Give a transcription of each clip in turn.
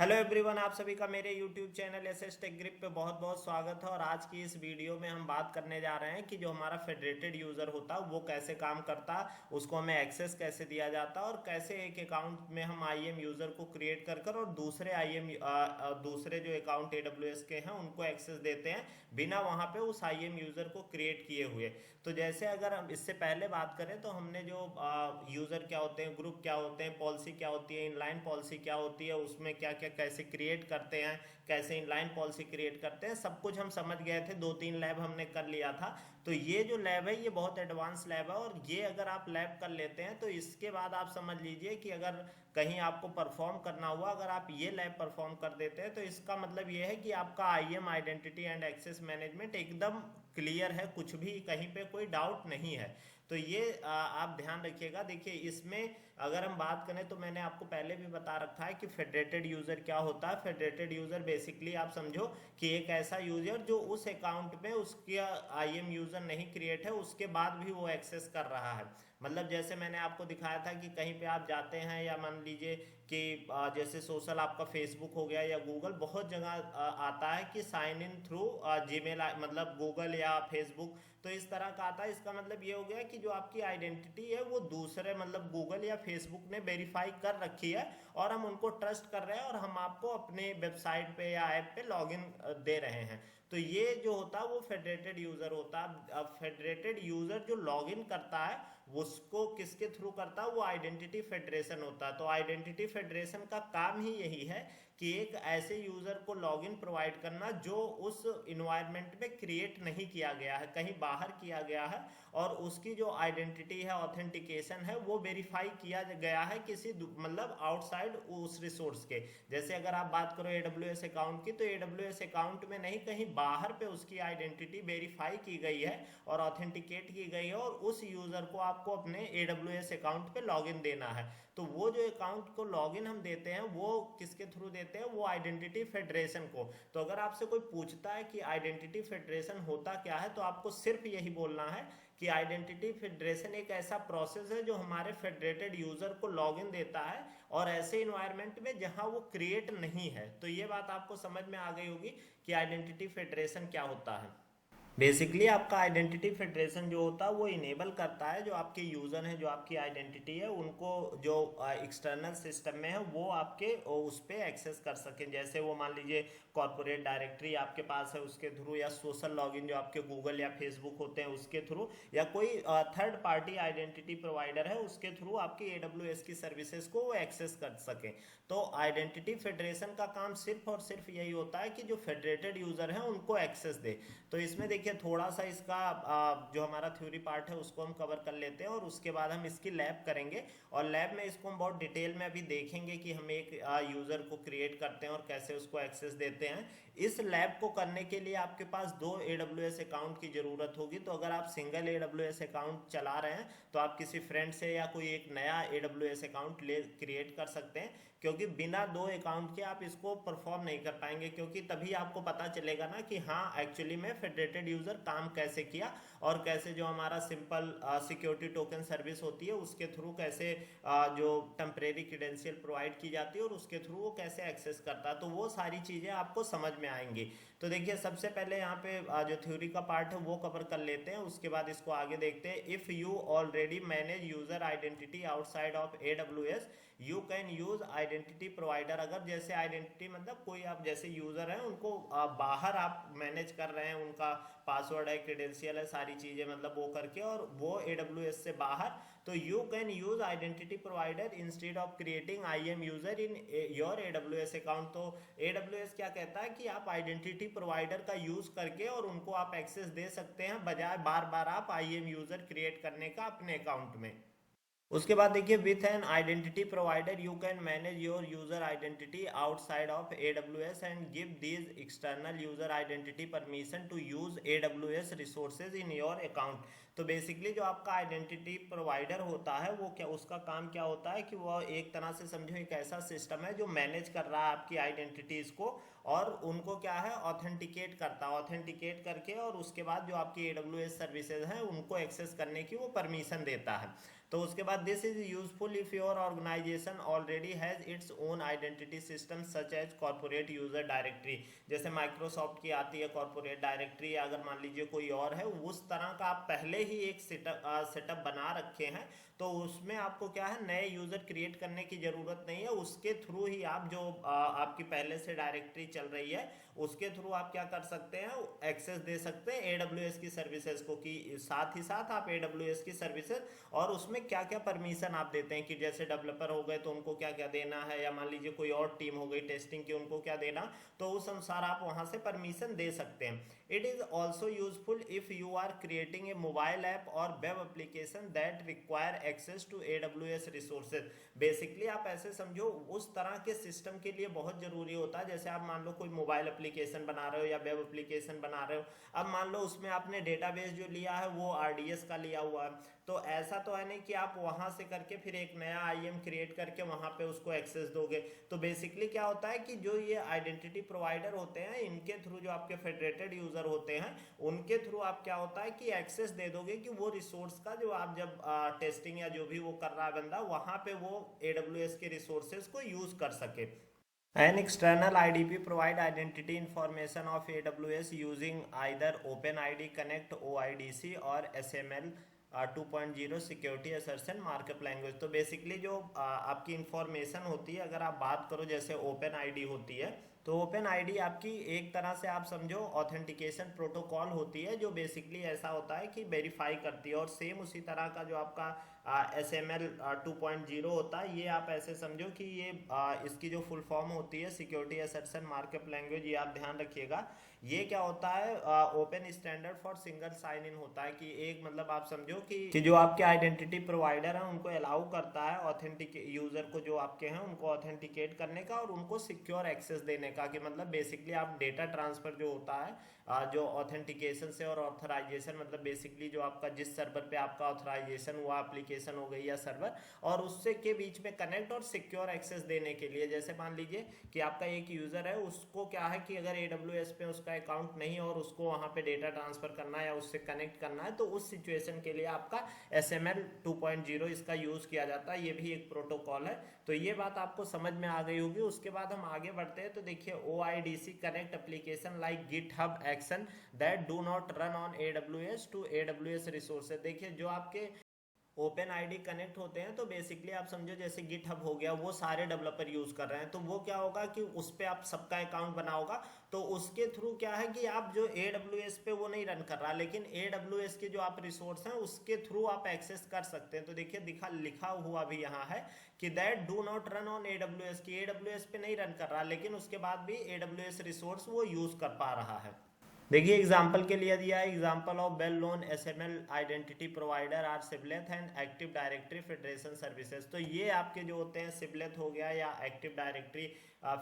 Hello everyone, आप सभी का मेरे YouTube channel SS tech grip पे बहुत बहुत स्वागत है। और आज की इस वीडियो में हम बात करने जा रहे हैं कि जो हमारा फेडरेटेड यूज़र होता है वो कैसे काम करता, उसको हमें एक्सेस कैसे दिया जाता और कैसे एक अकाउंट में हम आईएम यूज़र को क्रिएट कर कर और दूसरे दूसरे जो अकाउंट एडब्ल्यूएस के हैं उनको एक्सेस देते हैं बिना वहाँ पे उस आईएम यूज़र को क्रिएट किए हुए। तो जैसे अगर हम इससे पहले बात करें तो हमने जो यूज़र क्या होते हैं, ग्रुप क्या होते हैं, पॉलिसी क्या होती है, इनलाइन पॉलिसी क्या होती है, उसमें क्या क्या कैसे क्रिएट करते हैं, कैसे इनलाइन पॉलिसी क्रिएट करते हैं, सब कुछ हम समझ गए थे। 2-3 लैब हमने कर लिया था। तो ये जो लैब है ये बहुत एडवांस लैब है और ये अगर आप लैब कर लेते हैं तो इसके बाद आप समझ लीजिए कि अगर कहीं आपको परफॉर्म करना हुआ, अगर आप ये लैब परफॉर्म कर देते हैं तो इसका मतलब ये है कि आपका IAM identity and access management एकदम क्लियर है, कुछ भी कहीं पे कोई डाउट नहीं है। तो ये आप ध्यान रखिएगा। देखिए इसमें अगर हम बात करें तो मैंने आपको पहले भी बता रखा है कि फेडरेटेड यूज़र क्या होता है। फेडरेटेड यूज़र बेसिकली आप समझो कि एक ऐसा यूज़र जो उस अकाउंट में उसके आईएम यूज़र नहीं क्रिएट है उसके बाद भी वो एक्सेस कर रहा है। मतलब जैसे मैंने आपको दिखाया था कि कहीं पे आप जाते हैं या मान लीजिए कि जैसे सोशल आपका फेसबुक हो गया या गूगल, बहुत जगह आता है कि साइन इन थ्रू जीमेल, मतलब गूगल या फेसबुक। तो इस तरह का आता है। इसका मतलब ये हो गया कि जो आपकी आइडेंटिटी है वो दूसरे मतलब गूगल या फेसबुक ने वेरीफाई कर रखी है और हम उनको ट्रस्ट कर रहे हैं और हम आपको अपने वेबसाइट पे या ऐप पे लॉगिन दे रहे हैं। तो ये जो होता है वो फेडरेटेड यूजर होता है। अब फेडरेटेड यूजर जो लॉगिन करता है उसको किसके थ्रू करता है, वो आइडेंटिटी फेडरेशन होता है। तो आइडेंटिटी फेडरेशन का काम ही यही है कि एक ऐसे यूजर को लॉगिन प्रोवाइड करना जो उस इन्वायरमेंट में क्रिएट नहीं किया गया है, कहीं बाहर किया गया है और उसकी जो आइडेंटिटी है, ऑथेंटिकेशन है, वो वेरीफाई किया गया है किसी मतलब आउटसाइड उस रिसोर्स के। जैसे अगर आप बात करो एडब्ल्यूएस अकाउंट की, तो एडब्ल्यूएस अकाउंट में नहीं, कहीं बाहर पे उसकी आइडेंटिटी वेरीफाई की गई है और ऑथेंटिकेट की गई है और उस यूजर को आपको अपने एडब्ल्यूएस अकाउंट पे लॉगिन देना है। तो वो जो अकाउंट को लॉगिन हम देते हैं वो किसके थ्रू देते हैं, वो आइडेंटिटी फेडरेशन को। तो अगर आपसे कोई पूछता है कि आइडेंटिटी फेडरेशन होता क्या है तो आपको सिर्फ यही बोलना है कि आइडेंटिटी फेडरेशन एक ऐसा प्रोसेस है जो हमारे फेडरेटेड यूजर को लॉगिन देता है और ऐसे इन्वायरमेंट में जहां वो क्रिएट नहीं है। तो ये बात आपको समझ में आ गई होगी कि आइडेंटिटी फेडरेशन क्या होता है। बेसिकली आपका आइडेंटिटी फेडरेशन जो होता है वो इनेबल करता है जो आपके यूज़र हैं, जो आपकी आइडेंटिटी है, उनको जो एक्सटर्नल सिस्टम में है वो आपके उस पर एक्सेस कर सकें। जैसे वो मान लीजिए कॉर्पोरेट डायरेक्टरी आपके पास है उसके थ्रू, या सोशल लॉगिन जो आपके गूगल या फेसबुक होते हैं उसके थ्रू, या कोई थर्ड पार्टी आइडेंटिटी प्रोवाइडर है उसके थ्रू आपकी एडब्ल्यूएस की सर्विसेज को वो एक्सेस कर सकें। तो आइडेंटिटी फेडरेशन का काम सिर्फ और सिर्फ यही होता है कि जो फेडरेटेड यूज़र हैं उनको एक्सेस दे। तो इसमें देखिए थोड़ा सा इसका जो हमारा थ्योरी पार्ट है उसको हम कवर कर लेते हैं और उसके बाद हम इसकी लैब करेंगे। और लैब में इसको हम बहुत डिटेल में अभी देखेंगे कि हम एक यूज़र को क्रिएट करते हैं और कैसे उसको एक्सेस देते हैं। इस लैब को करने के लिए आपके पास 2 AWS अकाउंट की ज़रूरत होगी। तो अगर आप सिंगल AWS अकाउंट चला रहे हैं तो आप किसी फ्रेंड से या कोई एक नया AWS अकाउंट ले क्रिएट कर सकते हैं, क्योंकि बिना 2 अकाउंट के आप इसको परफॉर्म नहीं कर पाएंगे। क्योंकि तभी आपको पता चलेगा ना कि हाँ एक्चुअली में फेडरेटेड यूज़र काम कैसे किया और कैसे जो हमारा सिंपल सिक्योरिटी टोकन सर्विस होती है उसके थ्रू कैसे जो टेम्परेरी क्रेडेंशियल प्रोवाइड की जाती है और उसके थ्रू वो कैसे एक्सेस करता है। तो वो सारी चीज़ें आपको समझ में आएंगी। तो देखिए सबसे पहले यहाँ पे जो थ्योरी का पार्ट है वो कवर कर लेते हैं, उसके बाद इसको आगे देखते हैं। If you already manage user identity outside of AWS you can use identity provider. अगर जैसे आइडेंटिटी मतलब कोई आप जैसे यूजर हैं उनको बाहर आप मैनेज कर रहे हैं, उनका पासवर्ड है, क्रेडेंशियल है, सारी चीजें मतलब वो करके, और वो AWS से बाहर, तो you can use identity provider instead of creating IAM user in your AWS account. तो AWS क्या कहता है कि आप आइडेंटिटी प्रोवाइडर का यूज करके और उनको आप एक्सेस दे सकते हैं बजाय बार बार आप आईएम यूजर क्रिएट करने का अपने अकाउंट में। उसके बाद देखिए with an identity provider you can manage your user identity outside of AWS and give these external user identity permission to use AWS resources in your account. तो basically जो आपका आइडेंटिटी प्रोवाइडर होता है वो क्या, उसका काम क्या होता है कि वो एक तरह से समझो एक ऐसा सिस्टम है जो मैनेज कर रहा है आपकी आइडेंटिटीज को और उनको क्या है ऑथेंटिकेट करता है। ऑथेंटिकेट करके और उसके बाद जो आपकी AWS सर्विसेज हैं उनको एक्सेस करने की वो परमिशन देता है। तो उसके बाद this is useful if your organisation already has its own identity system such as corporate user directory. जैसे माइक्रोसॉफ्ट की आती है कॉर्पोरेट डायरेक्टरी, अगर मान लीजिए कोई और है, उस तरह का आप पहले ही एक सेटअप बना रखे हैं, तो उसमें आपको क्या है, नए यूजर क्रिएट करने की जरूरत नहीं है। उसके थ्रू ही आप जो आपकी पहले से डायरेक्टरी चल रही है उसके थ्रू आप क्या कर सकते हैं, एक्सेस दे सकते हैं एडब्ल्यूएस की सर्विसेज को, कि साथ ही साथ आप एडब्ल्यूएस की सर्विसेज और उसमें क्या क्या परमिशन आप देते हैं, कि जैसे डेवलपर हो गए तो उनको क्या क्या देना है, या मान लीजिए कोई और टीम हो गई टेस्टिंग की, उनको क्या देना, तो उस अनुसार आप वहां से परमिशन दे सकते हैं। It is also useful if you are creating a mobile app और web application that require access to AWS resources. Basically आप ऐसे समझो, उस तरह के सिस्टम के लिए बहुत जरूरी होता है। जैसे आप मान लो कोई मोबाइल एप्लीकेशन बना रहे हो या वेब एप्लीकेशन बना रहे हो, अब मान लो उसमें आपने डेटाबेस जो लिया है वो आरडीएस का लिया हुआ है, तो ऐसा तो है नहीं कि आप वहां से करके फिर एक नया आईएम क्रिएट करके वहां पे उसको एक्सेस दोगे। तो बेसिकली क्या होता है कि जो ये आइडेंटिटी प्रोवाइडर होते हैं, इनके थ्रू जो आपके फेडरेटेड यूजर होते हैं उनके थ्रू आप क्या होता है कि एक्सेस दे दोगे, कि वो रिसोर्स का जो आप जब टेस्टिंग या जो भी वो कर रहा है बंदा, वहां पे वो एडब्ल्यूएस के रिसोर्सेज को यूज कर सके। An external IDP provide identity information of AWS using either OpenID Connect OIDC or SML 2.0 security assertion markup language. तो बेसिकली जो आपकी इंफॉर्मेशन होती है, अगर आप बात करो जैसे ओपन आईडी होती है, तो ओपन आईडी आपकी एक तरह से आप समझो ऑथेंटिकेशन प्रोटोकॉल होती है, जो बेसिकली ऐसा होता है कि वेरीफाई करती है। और सेम उसी तरह का जो आपका SML 2.0 होता है, ये आप ऐसे समझो कि ये इसकी जो फुल फॉर्म होती है सिक्योरिटी असर्शन मार्कअप लैंग्वेज, ये आप ध्यान रखिएगा। ये क्या होता है, open standard for single sign in होता है, कि एक मतलब आप समझो कि जो आपके आइडेंटिटी प्रोवाइडर हैं उनको अलाउ करता है ऑथेंटिक यूजर को, जो आपके हैं उनको ऑथेंटिकेट करने का और उनको सिक्योर एक्सेस देने का, कि मतलब बेसिकली आप डेटा ट्रांसफर जो होता है जो ऑथेंटिकेशन से और ऑथराइजेशन, मतलब बेसिकली जो आपका जिस सर्वर पे आपका ऑथराइजेशन हुआ, एप्लीकेशन हो गई या सर्वर, और उससे के बीच में कनेक्ट और सिक्योर एक्सेस देने के लिए। जैसे मान लीजिए कि आपका एक यूजर है, उसको क्या है कि अगर AWS पे उसका अकाउंट नहीं है और उसको वहां पे डेटा ट्रांसफर करना है या उससे कनेक्ट करना है, तो उस सिचुएशन के लिए आपका SML 2.0 इसका यूज किया जाता है। ये भी एक प्रोटोकॉल है। तो ये बात आपको समझ में आ गई होगी। उसके बाद हम आगे बढ़ते हैं, तो देखिए OIDC connect application like GitHub action that do not run on AWS to AWS resources. देखिए जो आपके ओपन आईडी कनेक्ट होते हैं, तो बेसिकली आप समझो जैसे गिटहब हो गया, वो सारे डेवलपर यूज कर रहे हैं, तो वो क्या होगा कि उस पर आप सबका अकाउंट बना होगा, तो उसके थ्रू क्या है कि आप जो AWS पे वो नहीं रन कर रहा, लेकिन AWS के जो आप रिसोर्स हैं उसके थ्रू आप एक्सेस कर सकते हैं। तो देखिए लिखा हुआ भी यहाँ है कि that do not run on AWS, की AWS पे नहीं रन कर रहा, लेकिन उसके बाद भी AWS रिसोर्स वो यूज कर पा रहा है। देखिए एग्जाम्पल के लिए दिया है, example of well known SML identity provider are Shibboleth and active directory federation services. तो ये आपके जो होते हैं सिबलेथ हो गया या एक्टिव डायरेक्टरी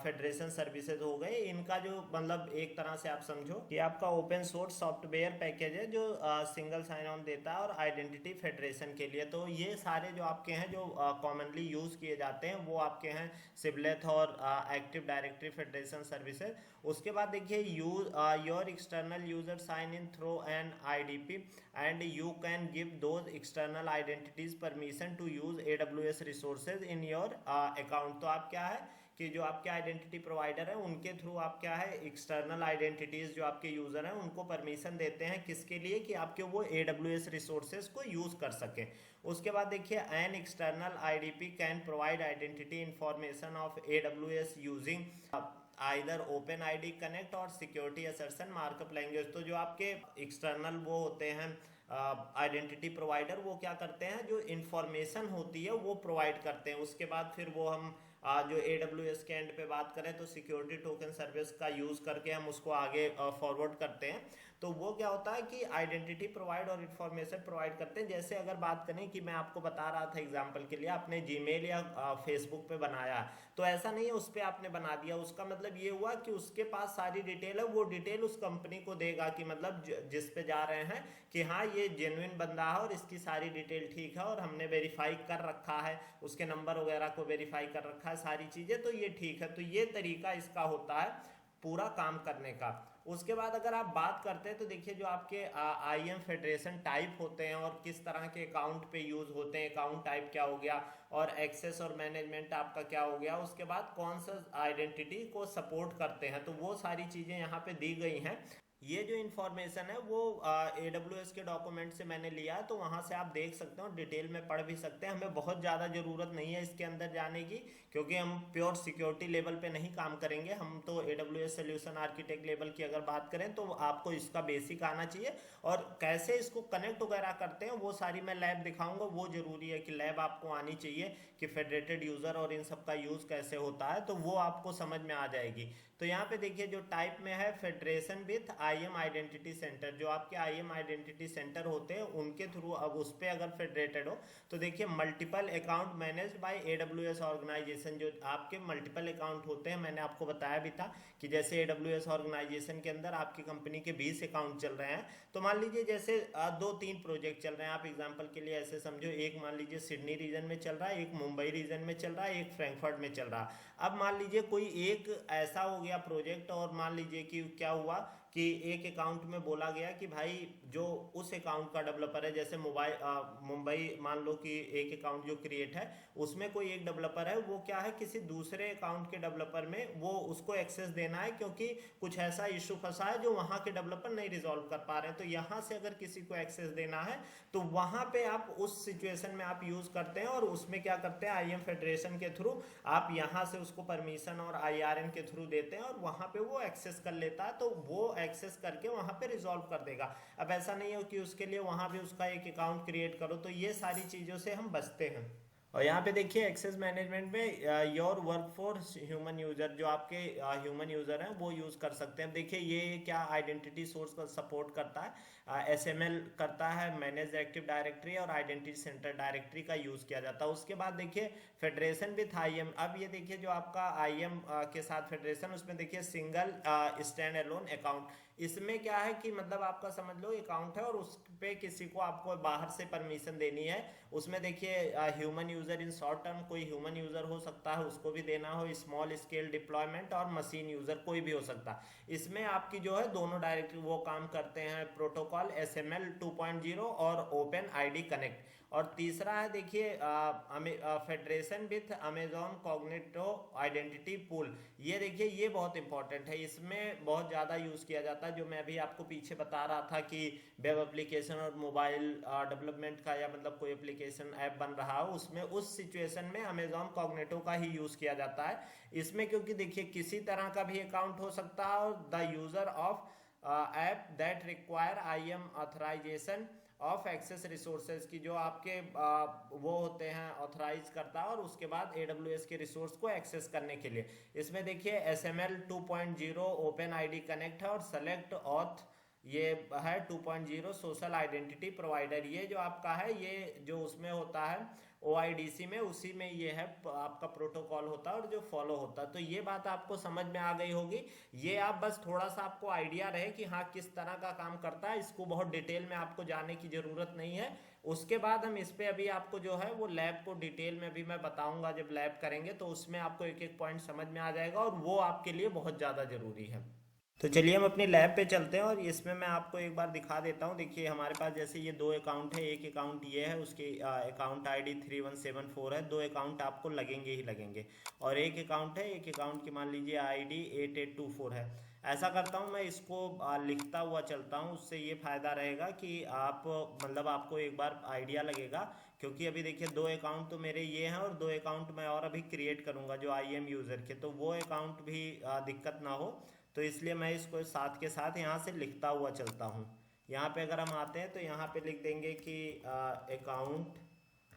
फेडरेशन सर्विसेज हो गए, इनका जो मतलब एक तरह से आप समझो कि आपका ओपन सोर्स सॉफ्टवेयर पैकेज है जो सिंगल साइन ऑन देता है और आइडेंटिटी फेडरेशन के लिए। तो ये सारे जो आपके हैं जो कॉमनली यूज किए जाते हैं वो आपके हैं सिबलेथ और एक्टिव डायरेक्टरी फेडरेशन सर्विसेज। उसके बाद देखिए your external user sign in through an IDP and you can give those external identities permission to use AWS resources in your account. तो आप क्या है कि जो आपके आइडेंटिटी प्रोवाइडर है उनके थ्रू आप क्या है एक्सटर्नल आइडेंटिटीज जो आपके यूजर हैं उनको परमिशन देते हैं, किसके लिए, कि आपके वो AWS रिसोर्सेज को यूज कर सके। उसके बाद देखिए an external IDP can provide identity information of AWS using either open ID connect और सिक्योरिटी असर्शन मार्कअप लैंग्वेज। तो जो आपके एक्सटर्नल वो होते हैं आइडेंटिटी प्रोवाइडर, वो क्या करते हैं, जो इंफॉर्मेशन होती है वो प्रोवाइड करते हैं। उसके बाद फिर वो हम जो AWS के एंड पे बात करें तो सिक्योरिटी टोकन सर्विस का यूज करके हम उसको आगे फॉरवर्ड करते हैं। तो वो क्या होता है कि आइडेंटिटी प्रोवाइड और इन्फॉर्मेशन प्रोवाइड करते हैं। जैसे अगर बात करें कि मैं आपको बता रहा था एग्जांपल के लिए, आपने जीमेल या फेसबुक पे बनाया, तो ऐसा नहीं है उस पर आपने बना दिया, उसका मतलब ये हुआ कि उसके पास सारी डिटेल है, वो डिटेल उस कंपनी को देगा कि मतलब जिस पे जा रहे हैं कि हाँ ये जेन्युइन बंदा है और इसकी सारी डिटेल ठीक है और हमने वेरीफाई कर रखा है, उसके नंबर वगैरह को वेरीफाई कर रखा है, सारी चीजें, तो ये ठीक है। तो ये तरीका इसका होता है पूरा काम करने का। उसके बाद अगर आप बात करते हैं तो देखिए जो आपके आईएम फेडरेशन टाइप होते हैं और किस तरह के अकाउंट पे यूज होते हैं, अकाउंट टाइप क्या हो गया और एक्सेस और मैनेजमेंट आपका क्या हो गया, उसके बाद कौन सा आइडेंटिटी को सपोर्ट करते हैं, तो वो सारी चीज़ें यहाँ पे दी गई हैं। ये जो इन्फॉर्मेशन है वो AWS के डॉक्यूमेंट से मैंने लिया है, तो वहाँ से आप देख सकते हो, डिटेल में पढ़ भी सकते हैं। हमें बहुत ज़्यादा ज़रूरत नहीं है इसके अंदर जाने की, क्योंकि हम प्योर सिक्योरिटी लेवल पे नहीं काम करेंगे। हम तो AWS सोल्यूशन आर्किटेक्ट लेवल की अगर बात करें तो आपको इसका बेसिक आना चाहिए, और कैसे इसको कनेक्ट वगैरह करते हैं वो सारी मैं लैब दिखाऊंगा। वो जरूरी है कि लैब आपको आनी चाहिए कि फेडरेटेड यूज़र और इन सब का यूज़ कैसे होता है, तो वो आपको समझ में आ जाएगी। तो यहाँ पे देखिए जो टाइप में है federation with IAM identity centre, जो आपके आईएम आइडेंटिटी सेंटर होते हैं उनके थ्रू अब उस पर अगर फेडरेटेड हो तो देखिए multiple account managed by AWS organisation. जो आपके मल्टीपल अकाउंट होते हैं, मैंने आपको बताया भी था कि जैसे AWS ऑर्गेनाइजेशन के अंदर आपकी कंपनी के 20 अकाउंट चल रहे हैं, तो मान लीजिए जैसे 2-3 प्रोजेक्ट चल रहे हैं, आप एग्जाम्पल के लिए ऐसे समझो, एक मान लीजिए सिडनी रीजन में चल रहा है, एक मुंबई रीजन में चल रहा है, एक फ्रैंकफर्ट में चल रहा है। अब मान लीजिए कोई एक ऐसा हो गया प्रोजेक्ट, और मान लीजिए कि क्या हुआ कि एक अकाउंट में बोला गया कि भाई जो उस अकाउंट का डेवलपर है, जैसे मुंबई मान लो कि एक अकाउंट जो क्रिएट है उसमें कोई एक डेवलपर है, वो क्या है किसी दूसरे अकाउंट के डेवलपर में वो उसको एक्सेस देना है, क्योंकि कुछ ऐसा इशू फंसा है जो वहाँ के डेवलपर नहीं रिजॉल्व कर पा रहे हैं। तो यहाँ से अगर किसी को एक्सेस देना है तो वहाँ पे आप उस सिचुएशन में आप यूज़ करते हैं, और उसमें क्या करते हैं आईएम फेडरेशन के थ्रू आप यहाँ से उसको परमिशन और IRN के थ्रू देते हैं, और वहाँ पे वो एक्सेस कर लेता है, तो वो एक्सेस करके वहाँ पे रिजॉल्व कर देगा। अब ऐसा नहीं हो कि उसके लिए वहाँ भी उसका एक अकाउंट क्रिएट करो, तो ये सारी चीज़ों से हम बचते हैं। और यहाँ पे देखिए एक्सेस मैनेजमेंट में योर वर्कफोर्स ह्यूमन यूजर, जो आपके ह्यूमन यूजर हैं वो यूज कर सकते हैं। देखिए ये क्या आइडेंटिटी सोर्स का सपोर्ट करता है, SML करता है, मैनेज एक्टिव डायरेक्टरी और आइडेंटिटी सेंटर डायरेक्टरी का यूज किया जाता है। उसके बाद देखिए फेडरेशन विथ IAM, अब ये देखिए जो आपका IAM के साथ फेडरेशन, उसमें देखिए सिंगल स्टैंड अलोन अकाउंट, इसमें क्या है कि मतलब आपका समझ लो अकाउंट है और उस पे किसी को आपको बाहर से परमिशन देनी है। उसमें देखिए human user in short term कोई ह्यूमन यूजर हो सकता है, उसको भी देना हो, स्मॉल स्केल डिप्लॉयमेंट और मशीन यूजर कोई भी हो सकता है। इसमें आपकी जो है दोनों डायरेक्टरी वो काम करते हैं, प्रोटोकॉल SML 2.0 और ओपन ID कनेक्ट। और तीसरा है देखिए federation with Amazon Cognito identity pool. ये देखिए ये बहुत इंपॉर्टेंट है, इसमें बहुत ज़्यादा यूज़ किया जाता है। जो मैं अभी आपको पीछे बता रहा था कि वेब एप्लीकेशन और मोबाइल डेवलपमेंट का या मतलब कोई एप्लीकेशन ऐप बन रहा हो, उसमें उस सिचुएशन में अमेजॉन कॉग्निटो का ही यूज़ किया जाता है इसमें, क्योंकि देखिए किसी तरह का भी अकाउंट हो सकता है, और the user of app that require IAM authorisation of access resources की, जो आपके वो होते हैं ऑथराइज करता है, और उसके बाद AWS के रिसोर्स को एक्सेस करने के लिए। इसमें देखिए SML 2.0 ओपन ID कनेक्ट है, और सेलेक्ट ऑथ ये है 2.0 सोशल आइडेंटिटी प्रोवाइडर। ये जो आपका है ये जो उसमें होता है OIDC में, उसी में ये है आपका प्रोटोकॉल होता है और जो फॉलो होता है। तो ये बात आपको समझ में आ गई होगी। ये आप बस थोड़ा सा आपको आइडिया रहे कि हाँ किस तरह का काम करता है, इसको बहुत डिटेल में आपको जाने की ज़रूरत नहीं है। उसके बाद हम इस पे अभी आपको जो है वो लैब को डिटेल में भी मैं बताऊंगा, जब लैब करेंगे तो उसमें आपको एक एक पॉइंट समझ में आ जाएगा, और वो आपके लिए बहुत ज़्यादा ज़रूरी है। तो चलिए हम अपनी लैब पे चलते हैं, और इसमें मैं आपको एक बार दिखा देता हूँ। देखिए हमारे पास जैसे ये दो अकाउंट है, एक अकाउंट ये है, उसकी अकाउंट ID 3174 है, दो अकाउंट आपको लगेंगे ही लगेंगे, और एक अकाउंट है, एक अकाउंट की मान लीजिए ID 8824 है। ऐसा करता हूँ मैं इसको लिखता हुआ चलता हूँ, उससे ये फ़ायदा रहेगा कि आप मतलब आपको एक बार आइडिया लगेगा, क्योंकि अभी देखिए दो अकाउंट तो मेरे ये हैं और दो अकाउंट मैं और अभी क्रिएट करूँगा जो IAM यूज़र के, तो वो अकाउंट भी दिक्कत ना हो, तो इसलिए मैं इसको साथ के साथ यहाँ से लिखता हुआ चलता हूँ। यहाँ पे अगर हम आते हैं तो यहाँ पे लिख देंगे कि अकाउंट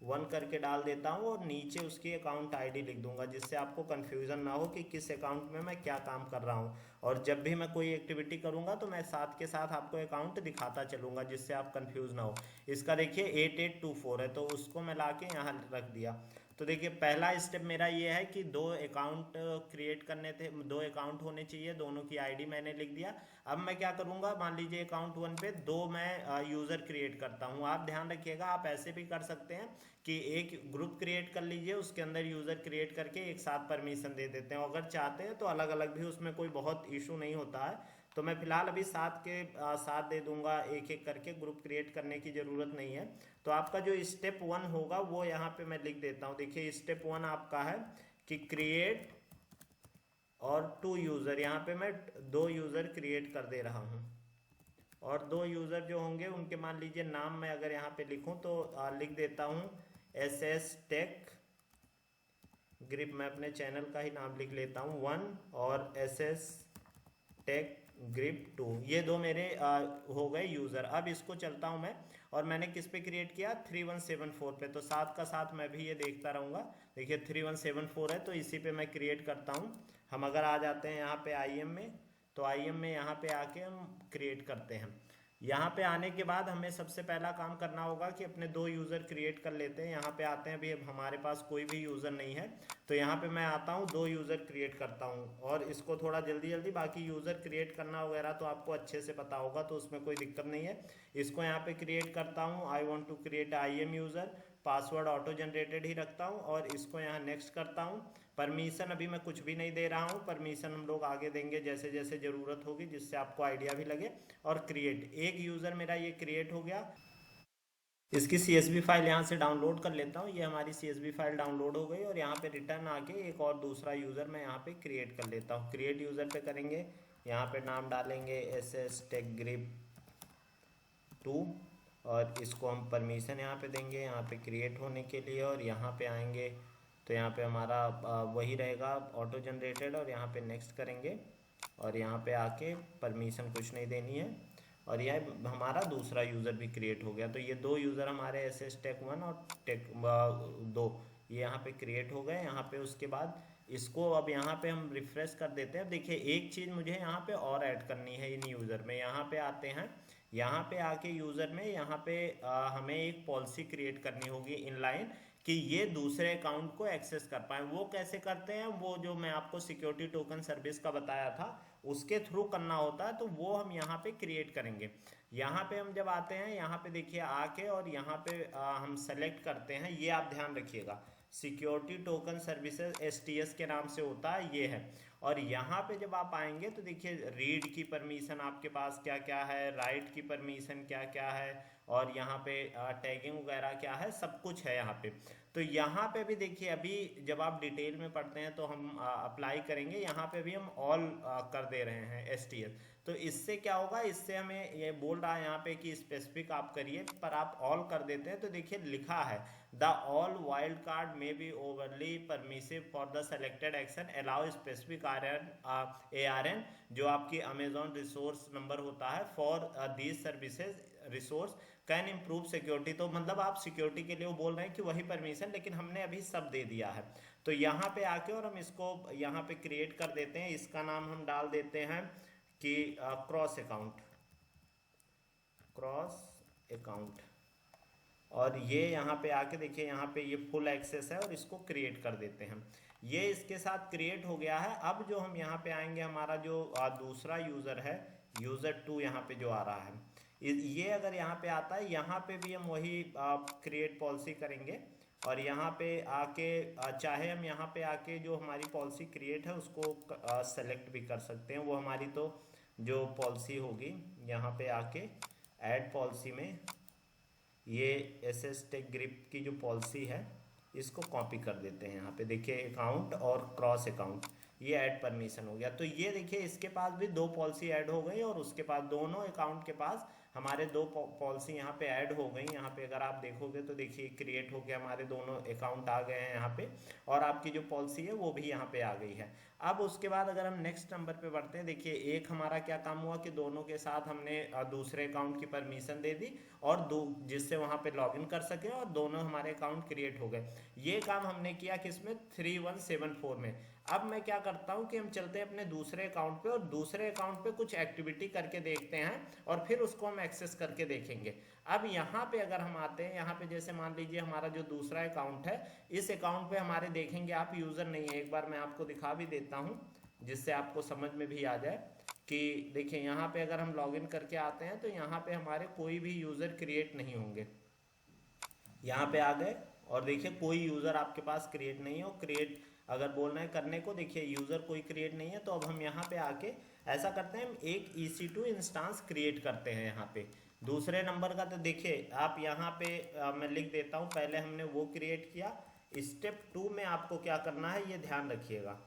1 करके डाल देता हूँ, और नीचे उसकी अकाउंट ID लिख दूंगा, जिससे आपको कन्फ्यूज़न ना हो कि किस अकाउंट में मैं क्या काम कर रहा हूँ। और जब भी मैं कोई एक्टिविटी करूँगा तो मैं साथ के साथ आपको अकाउंट दिखाता चलूँगा, जिससे आप कन्फ्यूज़ ना हो। इसका देखिए 8824 है, तो उसको मैं ला के यहाँ रख दिया। तो देखिए पहला स्टेप मेरा ये है कि दो अकाउंट क्रिएट करने थे, दो अकाउंट होने चाहिए, दोनों की आईडी मैंने लिख दिया। अब मैं क्या करूँगा, मान लीजिए अकाउंट 1 पे दो मैं यूज़र क्रिएट करता हूँ। आप ध्यान रखिएगा, आप ऐसे भी कर सकते हैं कि एक ग्रुप क्रिएट कर लीजिए, उसके अंदर यूज़र क्रिएट करके एक साथ परमिशन दे देते हैं। अगर चाहते हैं तो अलग अलग भी, उसमें कोई बहुत इशू नहीं होता है। तो मैं फिलहाल अभी सात के साथ दे दूंगा, एक एक करके, ग्रुप क्रिएट करने की ज़रूरत नहीं है। तो आपका जो स्टेप 1 होगा वो यहाँ पे मैं लिख देता हूँ। देखिए स्टेप 1 आपका है कि क्रिएट और 2 यूज़र, यहाँ पे मैं 2 यूज़र क्रिएट कर दे रहा हूँ। और 2 यूज़र जो होंगे उनके मान लीजिए नाम मैं अगर यहाँ पे लिखूँ तो लिख देता हूँ SS टेक ग्रिप, मैं अपने चैनल का ही नाम लिख लेता हूँ 1, और SS टेक ग्रिप 2, ये दो मेरे हो गए यूज़र। अब इसको चलता हूँ मैं, और मैंने किस पे क्रिएट किया, 3174 पे, तो साथ का साथ मैं भी ये देखता रहूँगा। देखिए 3174 है, तो इसी पे मैं क्रिएट करता हूँ। हम अगर आ जाते हैं यहाँ पे IM में, तो IM में यहाँ पे आके हम क्रिएट करते हैं। यहाँ पे आने के बाद हमें सबसे पहला काम करना होगा कि अपने 2 यूज़र क्रिएट कर लेते हैं। यहाँ पे आते हैं, अभी अब हमारे पास कोई भी यूज़र नहीं है, तो यहाँ पे मैं आता हूँ 2 यूज़र क्रिएट करता हूँ। और इसको थोड़ा जल्दी जल्दी, बाकी यूज़र क्रिएट करना वगैरह तो आपको अच्छे से पता होगा, तो उसमें कोई दिक्कत नहीं है। इसको यहाँ पे क्रिएट करता हूँ, I want to create IM user, password auto generated ही रखता हूँ, और इसको यहाँ नेक्स्ट करता हूँ। परमिशन अभी मैं कुछ भी नहीं दे रहा हूँ, परमिशन हम लोग आगे देंगे जैसे जैसे ज़रूरत होगी, जिससे आपको आइडिया भी लगे। और क्रिएट, एक यूज़र मेरा ये क्रिएट हो गया। इसकी CSV फाइल यहाँ से डाउनलोड कर लेता हूँ। ये हमारी CSV फाइल डाउनलोड हो गई, और यहाँ पे रिटर्न आके एक और दूसरा यूज़र मैं यहाँ पे क्रिएट कर लेता हूँ। क्रिएट यूज़र पे करेंगे, यहाँ पे नाम डालेंगे SS टेक ग्रिप 2, और इसको हम परमिशन यहाँ पे देंगे यहाँ पे क्रिएट होने के लिए। और यहाँ पे आएंगे तो यहाँ पे हमारा वही रहेगा ऑटो जनरेटेड, और यहाँ पे नेक्स्ट करेंगे, और यहाँ पे आके परमिशन कुछ नहीं देनी है। और यह हमारा दूसरा यूज़र भी क्रिएट हो गया। तो ये 2 यूज़र हमारे SS टेक 1 और टेक 2 ये यहाँ पे क्रिएट हो गए। यहाँ पे उसके बाद इसको अब यहाँ पे हम रिफ्रेश कर देते हैं। देखिए एक चीज़ मुझे यहाँ पे और ऐड करनी है इन यूज़र में। यहाँ पे आते हैं, यहाँ पे आके यूज़र में यहाँ पे हमें एक पॉलिसी क्रिएट करनी होगी इनलाइन, कि ये दूसरे अकाउंट को एक्सेस कर पाए। वो कैसे करते हैं, वो जो मैं आपको सिक्योरिटी टोकन सर्विस का बताया था उसके थ्रू करना होता है, तो वो हम यहाँ पे क्रिएट करेंगे। यहाँ पे हम जब आते हैं, यहाँ पे देखिए आके, और यहाँ पे हम सेलेक्ट करते हैं, ये आप ध्यान रखिएगा, सिक्योरिटी टोकन सर्विसेज STS के नाम से होता है, ये है। और यहाँ पे जब आप आएंगे तो देखिए रीड की परमिशन आपके पास क्या क्या है, राइट की परमिशन क्या क्या है, और यहाँ पे टैगिंग वगैरह क्या है, सब कुछ है यहाँ पे। तो यहाँ पे भी देखिए, अभी जब आप डिटेल में पढ़ते हैं तो हम अप्लाई करेंगे, यहाँ पे भी हम ऑल कर दे रहे हैं STS। तो इससे क्या होगा, इससे हमें ये बोल रहा है यहाँ पे कि स्पेसिफिक आप करिए, पर आप ऑल कर देते हैं तो देखिए लिखा है the all wild card may be overly permissive for the selected action, allow specific ARN जो आपकी अमेजॉन रिसोर्स नंबर होता है for these services resource can improve security. तो मतलब आप सिक्योरिटी के लिए वो बोल रहे हैं कि वही परमिशन, लेकिन हमने अभी सब दे दिया है। तो यहाँ पे आके और हम इसको यहाँ पे क्रिएट कर देते हैं। इसका नाम हम डाल देते हैं कि क्रॉस अकाउंट। और ये यहाँ पे आके देखिए, यहाँ पे ये फुल एक्सेस है, और इसको क्रिएट कर देते हैं। ये इसके साथ क्रिएट हो गया है। अब जो हम यहाँ पे आएंगे, हमारा जो दूसरा यूज़र है, यूज़र 2 यहाँ पे जो आ रहा है, ये अगर यहाँ पे आता है, यहाँ पे भी हम वही क्रिएट पॉलिसी करेंगे। और यहाँ पे आके चाहे हम यहाँ पे आके जो हमारी पॉलिसी क्रिएट है उसको सेलेक्ट भी कर सकते हैं। वो हमारी तो जो पॉलिसी होगी, यहाँ पे आके ऐड पॉलिसी में ये SS टेक ग्रिप की जो पॉलिसी है इसको कॉपी कर देते हैं। यहाँ पे देखिए अकाउंट और क्रॉस अकाउंट, ये ऐड परमिशन हो गया। तो ये देखिए इसके पास भी 2 पॉलिसी ऐड हो गई, और उसके पास दोनों अकाउंट के पास हमारे 2 पॉलिसी यहाँ पे ऐड हो गई। यहाँ पे अगर आप देखोगे तो देखिए क्रिएट हो गया, हमारे दोनों अकाउंट आ गए हैं यहाँ पे, और आपकी जो पॉलिसी है वो भी यहाँ पे आ गई है। अब उसके बाद अगर हम नेक्स्ट नंबर पे बढ़ते हैं, देखिए एक हमारा क्या काम हुआ कि दोनों के साथ हमने दूसरे अकाउंट की परमिशन दे दी, और जिससे वहाँ पे लॉगिन कर सके, और दोनों हमारे अकाउंट क्रिएट हो गए। ये काम हमने किया किसमें, 3174 में। अब मैं क्या करता हूँ कि हम चलते हैं अपने दूसरे अकाउंट पे और दूसरे अकाउंट पे कुछ एक्टिविटी करके देखते हैं और फिर उसको हम एक्सेस करके देखेंगे। अब यहाँ पे अगर हम आते हैं, यहाँ पे जैसे मान लीजिए हमारा जो दूसरा अकाउंट है, इस अकाउंट पे हमारे देखेंगे आप यूज़र नहीं है। एक बार मैं आपको दिखा भी देता हूँ जिससे आपको समझ में भी आ जाए कि देखिए यहाँ पे अगर हम लॉगिन करके आते हैं तो यहाँ पे हमारे कोई भी यूज़र क्रिएट नहीं होंगे। यहाँ पे आ गए और देखिए कोई यूज़र आपके पास क्रिएट नहीं है। और क्रिएट अगर बोलना है करने को, देखिए यूज़र कोई क्रिएट नहीं है। तो अब हम यहाँ पे आके ऐसा करते हैं, हम एक EC2 इंस्टांस क्रिएट करते हैं यहाँ पे दूसरे नंबर का। तो देखिए आप यहाँ पे मैं लिख देता हूँ, पहले हमने वो क्रिएट किया। स्टेप 2 में आपको क्या करना है ये ध्यान रखिएगा,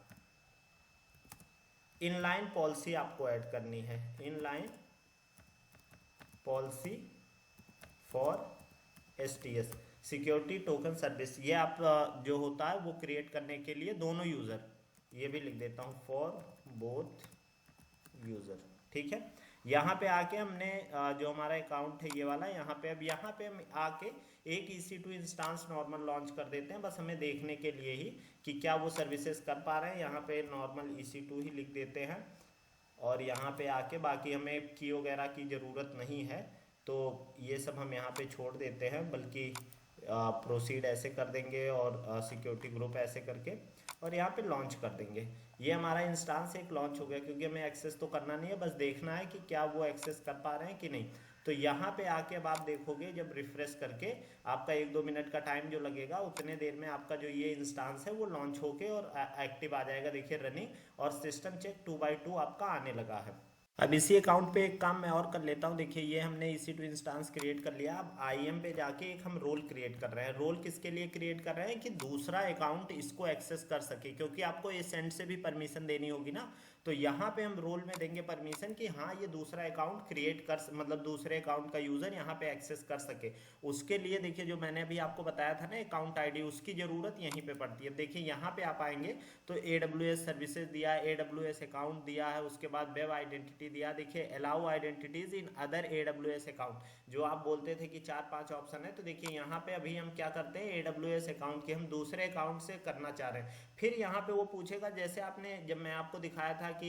इनलाइन पॉलिसी आपको ऐड करनी है। Inline policy for STS, security token service. ये आप जो होता है वो क्रिएट करने के लिए दोनों यूज़र, ये भी लिख देता हूँ फॉर बोथ यूज़र, ठीक है। यहाँ पे आके हमने जो हमारा अकाउंट है ये वाला, यहाँ पे अब यहाँ पे हम आके एक EC2 इंस्टांस नॉर्मल लॉन्च कर देते हैं, बस हमें देखने के लिए ही कि क्या वो सर्विसेज कर पा रहे हैं। यहाँ पे नॉर्मल EC2 ही लिख देते हैं और यहाँ पे आके बाकी हमें की वगैरह की ज़रूरत नहीं है, तो ये सब हम यहाँ पे छोड़ देते हैं, बल्कि प्रोसीड ऐसे कर देंगे और सिक्योरिटी ग्रुप ऐसे करके और यहाँ पे लॉन्च कर देंगे। ये हमारा इंस्टांस एक लॉन्च हो गया, क्योंकि हमें एक्सेस तो करना नहीं है, बस देखना है कि क्या वो एक्सेस कर पा रहे हैं कि नहीं। तो यहाँ पे आके अब आप देखोगे जब रिफ्रेश करके आपका 1-2 मिनट का टाइम जो लगेगा, उतने देर में आपका जो ये इंस्टांस है वो लॉन्च होके और एक्टिव आ जाएगा, देखिए रनिंग, और सिस्टम चेक 2x2 आपका आने लगा है। अब इसी अकाउंट पे एक काम मैं और कर लेता हूँ। देखिए ये हमने EC2 इंस्टांस क्रिएट कर लिया। अब IAM पे जाके एक हम रोल क्रिएट कर रहे हैं। रोल किसके लिए क्रिएट कर रहे हैं कि दूसरा अकाउंट इसको एक्सेस कर सके, क्योंकि आपको ये सेंड से भी परमिशन देनी होगी ना। तो यहाँ पे हम रोल में देंगे परमिशन कि हाँ ये दूसरा अकाउंट क्रिएट कर, मतलब दूसरे अकाउंट का यूज़र यहाँ पे एक्सेस कर सके। उसके लिए देखिए जो मैंने अभी आपको बताया था ना अकाउंट ID, उसकी ज़रूरत यहीं पे पड़ती है। देखिए यहाँ पे आप आएंगे तो AWS सर्विसेज दिया है, AWS अकाउंट दिया है, उसके बाद वेब आइडेंटिटी दिया। देखिए allow identities in other AWS account, जो आप बोलते थे कि 4-5 ऑप्शन है, तो देखिए यहाँ पे अभी हम क्या करते हैं, AWS अकाउंट के हम दूसरे अकाउंट से करना चाह रहे हैं। फिर यहाँ पे वो पूछेगा, जैसे आपने जब मैं आपको दिखाया था कि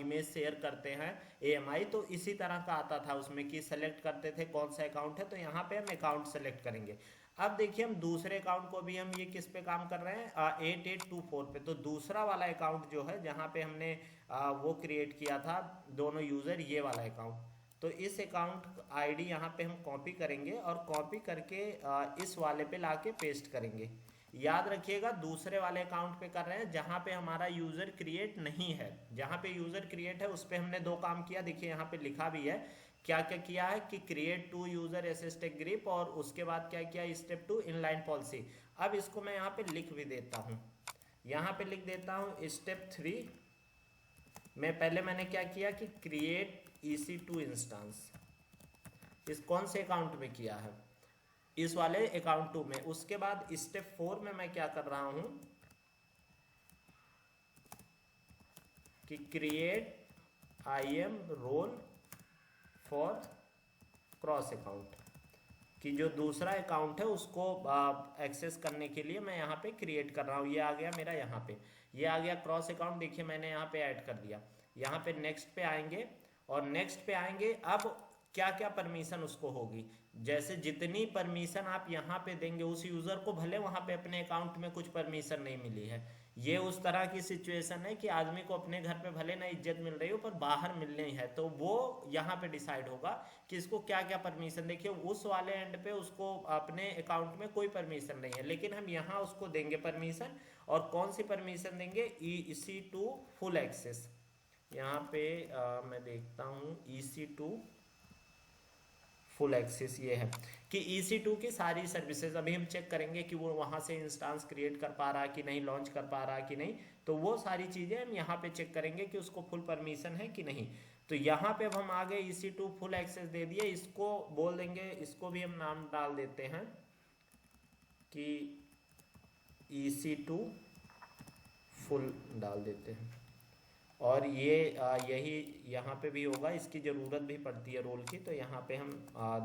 इमेज शेयर करते हैं AMI, तो इसी तरह का आता था उसमें कि सेलेक्ट करते थे कौन सा अकाउंट है। तो यहाँ पे हम अकाउंट सेलेक्ट करेंगे। अब देखिए हम दूसरे अकाउंट को भी हम ये किस पे काम कर रहे हैं, 8824 पे। तो दूसरा वाला अकाउंट जो है जहाँ पे हमने वो क्रिएट किया था दोनों यूज़र, ये वाला अकाउंट, तो इस अकाउंट ID यहाँ पे हम कॉपी करेंगे और कॉपी करके इस वाले पे लाके पेस्ट करेंगे। याद रखिएगा दूसरे वाले अकाउंट पे कर रहे हैं जहाँ पे हमारा यूज़र क्रिएट नहीं है। जहाँ पे यूज़र क्रिएट है उस पर हमने 2 काम किया। देखिए यहाँ पे लिखा भी है क्या क्या किया है कि create 2 user SS tech grip, और उसके बाद क्या किया, स्टेप 2 इनलाइन पॉलिसी। अब इसको मैं यहाँ पे लिख भी देता हूँ, यहाँ पे लिख देता हूँ स्टेप 3 में। पहले मैंने क्या किया कि क्रिएट EC2 इंस्टांस, इस कौन से अकाउंट में किया है, इस वाले अकाउंट 2 में। उसके बाद स्टेप 4 में मैं क्या कर रहा हूं कि create IAM role for cross account, कि जो दूसरा अकाउंट है उसको एक्सेस करने के लिए मैं यहाँ पे क्रिएट कर रहा हूँ। ये आ गया मेरा, यहाँ पे ये आ गया क्रॉस अकाउंट, देखिए मैंने यहाँ पे ऐड कर दिया। यहाँ पे नेक्स्ट पे आएंगे और नेक्स्ट पे आएंगे। अब क्या क्या परमिशन उसको होगी, जैसे जितनी परमिशन आप यहाँ पे देंगे उस यूज़र को, भले वहाँ पे अपने अकाउंट में कुछ परमिशन नहीं मिली है, ये उस तरह की सिचुएशन है कि आदमी को अपने घर पे भले ना इज्जत मिल रही हो पर बाहर मिलनी है, तो वो यहाँ पे डिसाइड होगा कि इसको क्या क्या परमिशन। देखिए उस वाले एंड पे उसको अपने अकाउंट में कोई परमिशन नहीं है, लेकिन हम यहाँ उसको देंगे परमिशन। और कौन सी परमिशन देंगे, EC2 फुल एक्सेस। यहाँ पे मैं देखता हूँ EC2 फुल एक्सेस, ये है कि EC2 की सारी सर्विसेज अभी हम चेक करेंगे कि वो वहाँ से इंस्टांस क्रिएट कर पा रहा है कि नहीं, लॉन्च कर पा रहा है कि नहीं। तो वो सारी चीज़ें हम यहाँ पे चेक करेंगे कि उसको फुल परमिशन है कि नहीं। तो यहाँ पे अब हम आ गए, EC2 फुल एक्सेस दे दिए। इसको बोल देंगे, इसको भी हम नाम डाल देते हैं कि EC2 फुल डाल देते हैं। और ये यही यहाँ पे भी होगा, इसकी ज़रूरत भी पड़ती है रोल की, तो यहाँ पे हम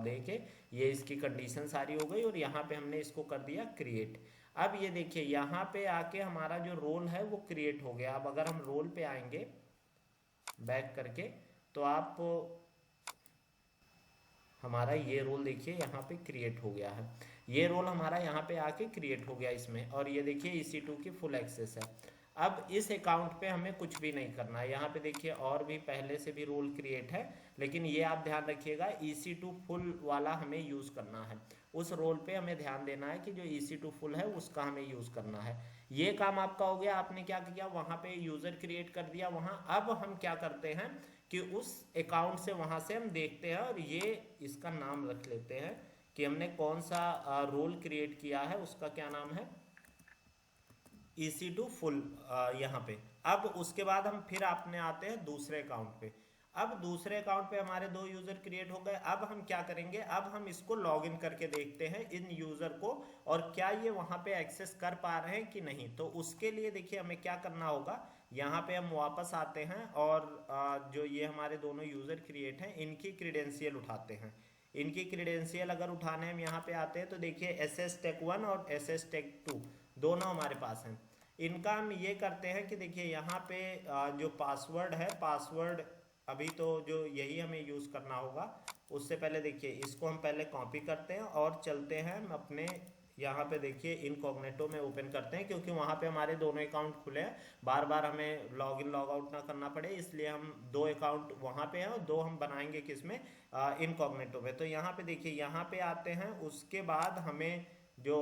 देके ये इसकी कंडीशन सारी हो गई और यहाँ पे हमने इसको कर दिया क्रिएट। अब ये देखिए यहाँ पे आके हमारा जो रोल है वो क्रिएट हो गया। अब अगर हम रोल पे आएंगे बैक करके तो आप हमारा ये रोल देखिए यहाँ पे क्रिएट हो गया है। ये रोल हमारा यहाँ पे आके क्रिएट हो गया इसमें, और ये देखिए EC2 की फुल एक्सेस है। अब इस अकाउंट पे हमें कुछ भी नहीं करना है। यहाँ पे देखिए और भी पहले से भी रोल क्रिएट है, लेकिन ये आप ध्यान रखिएगा EC2 फुल वाला हमें यूज़ करना है। उस रोल पे हमें ध्यान देना है कि जो EC2 फुल है उसका हमें यूज़ करना है। ये काम आपका हो गया। आपने क्या किया, वहाँ पे यूज़र क्रिएट कर दिया वहाँ। अब हम क्या करते हैं कि उस अकाउंट से वहाँ से हम देखते हैं, और ये इसका नाम रख लेते हैं कि हमने कौन सा रोल क्रिएट किया है, उसका क्या नाम है, EC2 फुल यहाँ पे। अब उसके बाद हम फिर अपने आते हैं दूसरे अकाउंट पे। अब दूसरे अकाउंट पे हमारे 2 यूज़र क्रिएट हो गए। अब हम क्या करेंगे, अब हम इसको लॉगिन करके देखते हैं इन यूज़र को, और क्या ये वहाँ पे एक्सेस कर पा रहे हैं कि नहीं। तो उसके लिए देखिए हमें क्या करना होगा, यहाँ पे हम वापस आते हैं और जो ये हमारे दोनों यूज़र क्रिएट हैं इनकी क्रीडेंशियल उठाते हैं। इनकी क्रीडेंशियल अगर उठाने हम यहाँ पे आते हैं तो देखिए SSTech1 और SSTech2 दोनों हमारे पास हैं। इनका हम ये करते हैं कि देखिए यहाँ पे जो पासवर्ड है, पासवर्ड अभी तो जो यही हमें यूज़ करना होगा। उससे पहले देखिए इसको हम पहले कॉपी करते हैं और चलते हैं हम अपने यहाँ पे देखिए इनकॉग्निटो में ओपन करते हैं, क्योंकि वहाँ पे हमारे दोनों अकाउंट खुले हैं। बार बार हमें लॉग इन लॉग आउट ना करना पड़े, इसलिए हम 2 अकाउंट वहाँ पे हैं और 2 हम बनाएंगे किस में, इनकॉग्निटो में। तो यहाँ पे देखिए यहाँ पे आते हैं। उसके बाद हमें जो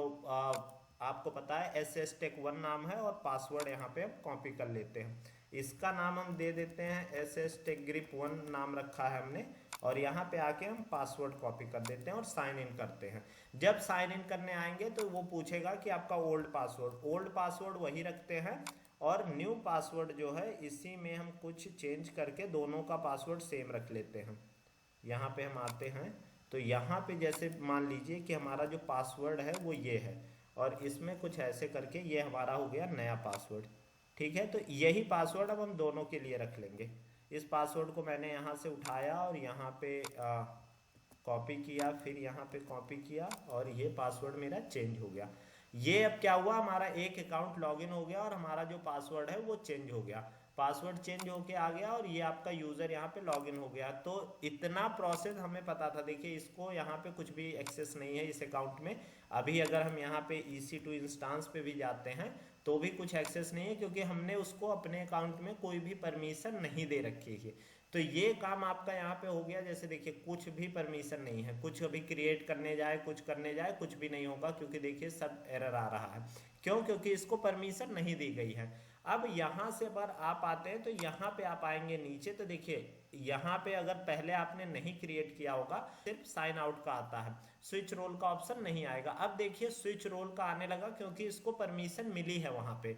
आपको पता है SSTech1 नाम है, और पासवर्ड यहाँ पे हम कॉपी कर लेते हैं। इसका नाम हम दे देते हैं SSTechGrip1 नाम रखा है हमने, और यहाँ पे आके हम पासवर्ड कॉपी कर देते हैं और साइन इन करते हैं। जब साइन इन करने आएंगे तो वो पूछेगा कि आपका ओल्ड पासवर्ड वही रखते हैं, और न्यू पासवर्ड जो है इसी में हम कुछ चेंज करके दोनों का पासवर्ड सेम रख लेते हैं। यहाँ पे हम आते हैं तो यहाँ पे जैसे मान लीजिए कि हमारा जो पासवर्ड है वो ये है, और इसमें कुछ ऐसे करके ये हमारा हो गया नया पासवर्ड। ठीक है, तो यही पासवर्ड अब हम दोनों के लिए रख लेंगे। इस पासवर्ड को मैंने यहाँ से उठाया और यहाँ पे कॉपी किया, फिर यहाँ पे कॉपी किया, और ये पासवर्ड मेरा चेंज हो गया। ये अब क्या हुआ, हमारा एक अकाउंट लॉगिन हो गया और हमारा जो पासवर्ड है वो चेंज हो गया। पासवर्ड चेंज होके आ गया और ये आपका यूज़र यहाँ पे लॉगिन हो गया। तो इतना प्रोसेस हमें पता था। देखिए इसको यहाँ पे कुछ भी एक्सेस नहीं है इस अकाउंट में। अभी अगर हम यहाँ पे EC2 इंस्टांस पे भी जाते हैं तो भी कुछ एक्सेस नहीं है, क्योंकि हमने उसको अपने अकाउंट में कोई भी परमिशन नहीं दे रखी है। तो ये काम आपका यहाँ पे हो गया। जैसे देखिए कुछ भी परमिशन नहीं है, कुछ अभी क्रिएट करने जाए, कुछ करने जाए, कुछ भी नहीं होगा, क्योंकि देखिए सब एरर आ रहा है। क्यों? क्योंकि इसको परमिशन नहीं दी गई है। अब यहाँ से पर आप आते हैं तो यहाँ पे आप आएंगे नीचे, तो देखिए यहाँ पे अगर पहले आपने नहीं क्रिएट किया होगा सिर्फ साइन आउट का आता है, स्विच रोल का ऑप्शन नहीं आएगा। अब देखिए स्विच रोल का आने लगा, क्योंकि इसको परमिशन मिली है वहाँ पे।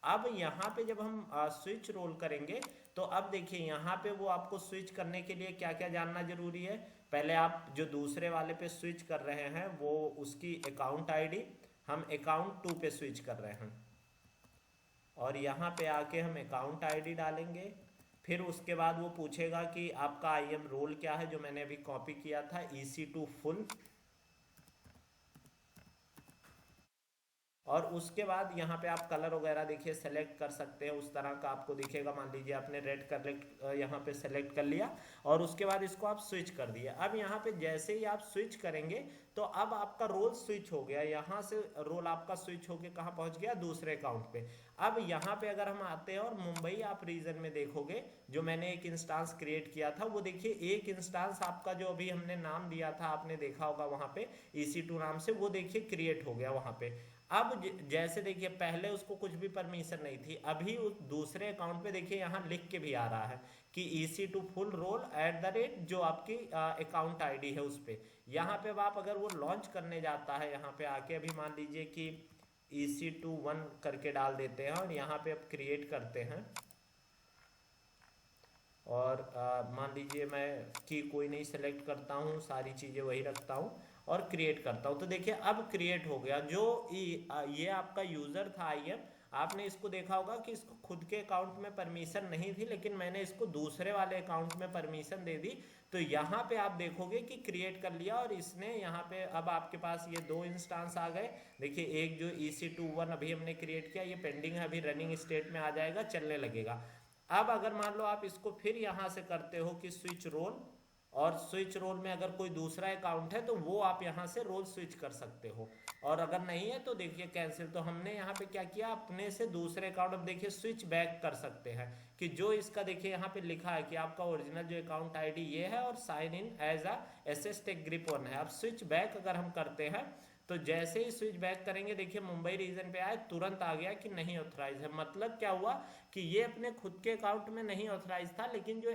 अब यहाँ पे जब हम स्विच रोल करेंगे तो अब देखिए यहाँ पे वो आपको स्विच करने के लिए क्या क्या जानना जरूरी है। पहले आप जो दूसरे वाले पे स्विच कर रहे हैं वो उसकी अकाउंट ID, हम अकाउंट 2 पे स्विच कर रहे हैं, और यहाँ पे आके हम अकाउंट ID डालेंगे। फिर उसके बाद वो पूछेगा कि आपका IM रोल क्या है, जो मैंने अभी कॉपी किया था EC2 फुल। और उसके बाद यहाँ पे आप कलर वगैरह देखिए सेलेक्ट कर सकते हैं, उस तरह का आपको दिखेगा। मान लीजिए आपने रेड कलेक्ट यहाँ पे सेलेक्ट कर लिया, और उसके बाद इसको आप स्विच कर दिए। अब यहाँ पे जैसे ही आप स्विच करेंगे तो अब आपका रोल स्विच हो गया। यहाँ से रोल आपका स्विच होके कहाँ पहुँच गया, दूसरे अकाउंट पे। अब यहाँ पे अगर हम आते हैं और मुंबई आप रीजन में देखोगे, जो मैंने एक इंस्टांस क्रिएट किया था, वो देखिए एक इंस्टांस आपका जो अभी हमने नाम दिया था, आपने देखा होगा वहाँ पे EC2 नाम से, वो देखिए क्रिएट हो गया वहाँ पे। अब जैसे देखिए पहले उसको कुछ भी परमिशन नहीं थी, अभी उस दूसरे अकाउंट पे देखिए यहाँ लिख के भी आ रहा है कि EC2 फुल रोल @ जो आपकी अकाउंट ID है उस पे। यहाँ पे आप अगर वो लॉन्च करने जाता है, यहाँ पे आके अभी मान लीजिए कि EC2 1 करके डाल देते हैं, और यहाँ पे अब क्रिएट करते हैं, और मान लीजिए मैं की कोई नहीं सेलेक्ट करता हूँ, सारी चीज़ें वही रखता हूँ और क्रिएट करता हूँ। तो देखिए अब क्रिएट हो गया। जो ये आपका यूज़र था IM, आपने इसको देखा होगा कि इसको खुद के अकाउंट में परमिशन नहीं थी, लेकिन मैंने इसको दूसरे वाले अकाउंट में परमिशन दे दी। तो यहाँ पे आप देखोगे कि क्रिएट कर लिया और इसने यहाँ पे अब आपके पास ये 2 इंस्टांस आ गए। देखिए एक जो EC21 अभी हमने क्रिएट किया ये पेंडिंग है, अभी रनिंग स्टेट में आ जाएगा, चलने लगेगा। अब अगर मान लो आप इसको फिर यहाँ से करते हो कि स्विच रोल, और स्विच रोल में अगर कोई दूसरा अकाउंट है तो वो आप यहाँ से रोल स्विच कर सकते हो, और अगर नहीं है तो देखिए कैंसिल। तो हमने यहाँ पे क्या किया, अपने से दूसरे अकाउंट, अब देखिए स्विच बैक कर सकते हैं कि जो इसका देखिए यहाँ पे लिखा है कि आपका ओरिजिनल जो अकाउंट आईडी ये है और sign in as a SS tech grip 1 है। अब स्विच बैक अगर हम करते हैं तो जैसे ही स्विच बैक करेंगे देखिए मुंबई रीजन पे आए, तुरंत आ गया कि नहीं ऑथराइज है। मतलब क्या हुआ कि ये अपने खुद के अकाउंट में नहीं ऑथराइज था, लेकिन जो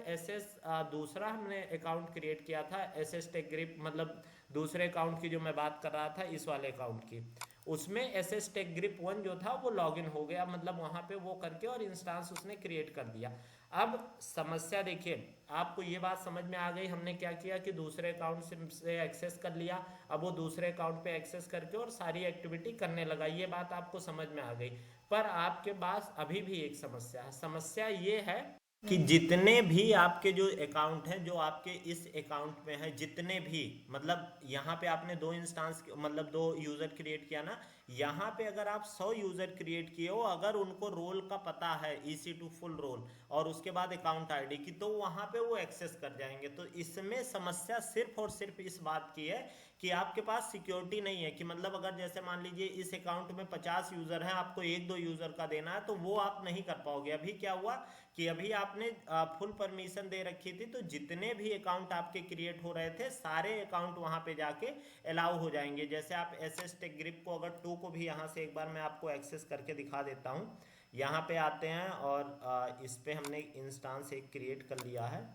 दूसरा हमने अकाउंट क्रिएट किया था SS टेक ग्रिप, मतलब दूसरे अकाउंट की जो मैं बात कर रहा था इस वाले अकाउंट की, उसमें SS टेक ग्रिप 1 जो था वो लॉगिन हो गया, मतलब वहां पे वो करके और इंस्टांस उसने क्रिएट कर दिया। अब समस्या देखिए, आपको ये बात समझ में आ गई, हमने क्या किया कि दूसरे अकाउंट से एक्सेस कर लिया, अब वो दूसरे अकाउंट पे एक्सेस करके और सारी एक्टिविटी करने लगा, ये बात आपको समझ में आ गई। पर आपके पास अभी भी एक समस्या है। समस्या ये है कि जितने भी आपके जो अकाउंट हैं जो आपके इस अकाउंट में है, जितने भी, मतलब यहाँ पे आपने 2 इंस्टांस मतलब 2 यूजर क्रिएट किया ना, यहाँ पे अगर आप 100 यूजर क्रिएट किए हो, अगर उनको रोल का पता है EC2 फुल रोल और उसके बाद अकाउंट आईडी की, तो वहां पे वो एक्सेस कर जाएंगे। तो इसमें समस्या सिर्फ और सिर्फ इस बात की है कि आपके पास सिक्योरिटी नहीं है, कि मतलब अगर जैसे मान लीजिए इस अकाउंट में 50 यूजर हैं, आपको 1-2 यूजर का देना है, तो वो आप नहीं कर पाओगे। अभी क्या हुआ कि अभी आपने फुल परमिशन दे रखी थी, तो जितने भी अकाउंट आपके क्रिएट हो रहे थे सारे अकाउंट वहां पे जाके अलाउ हो जाएंगे। जैसे आप SS टेक ग्रिप को अगर 2 को भी यहाँ से एक बार मैं आपको एक्सेस करके दिखा देता हूँ। यहाँ पे आते हैं और इस पे हमने इंस्टांस एक क्रिएट कर लिया है,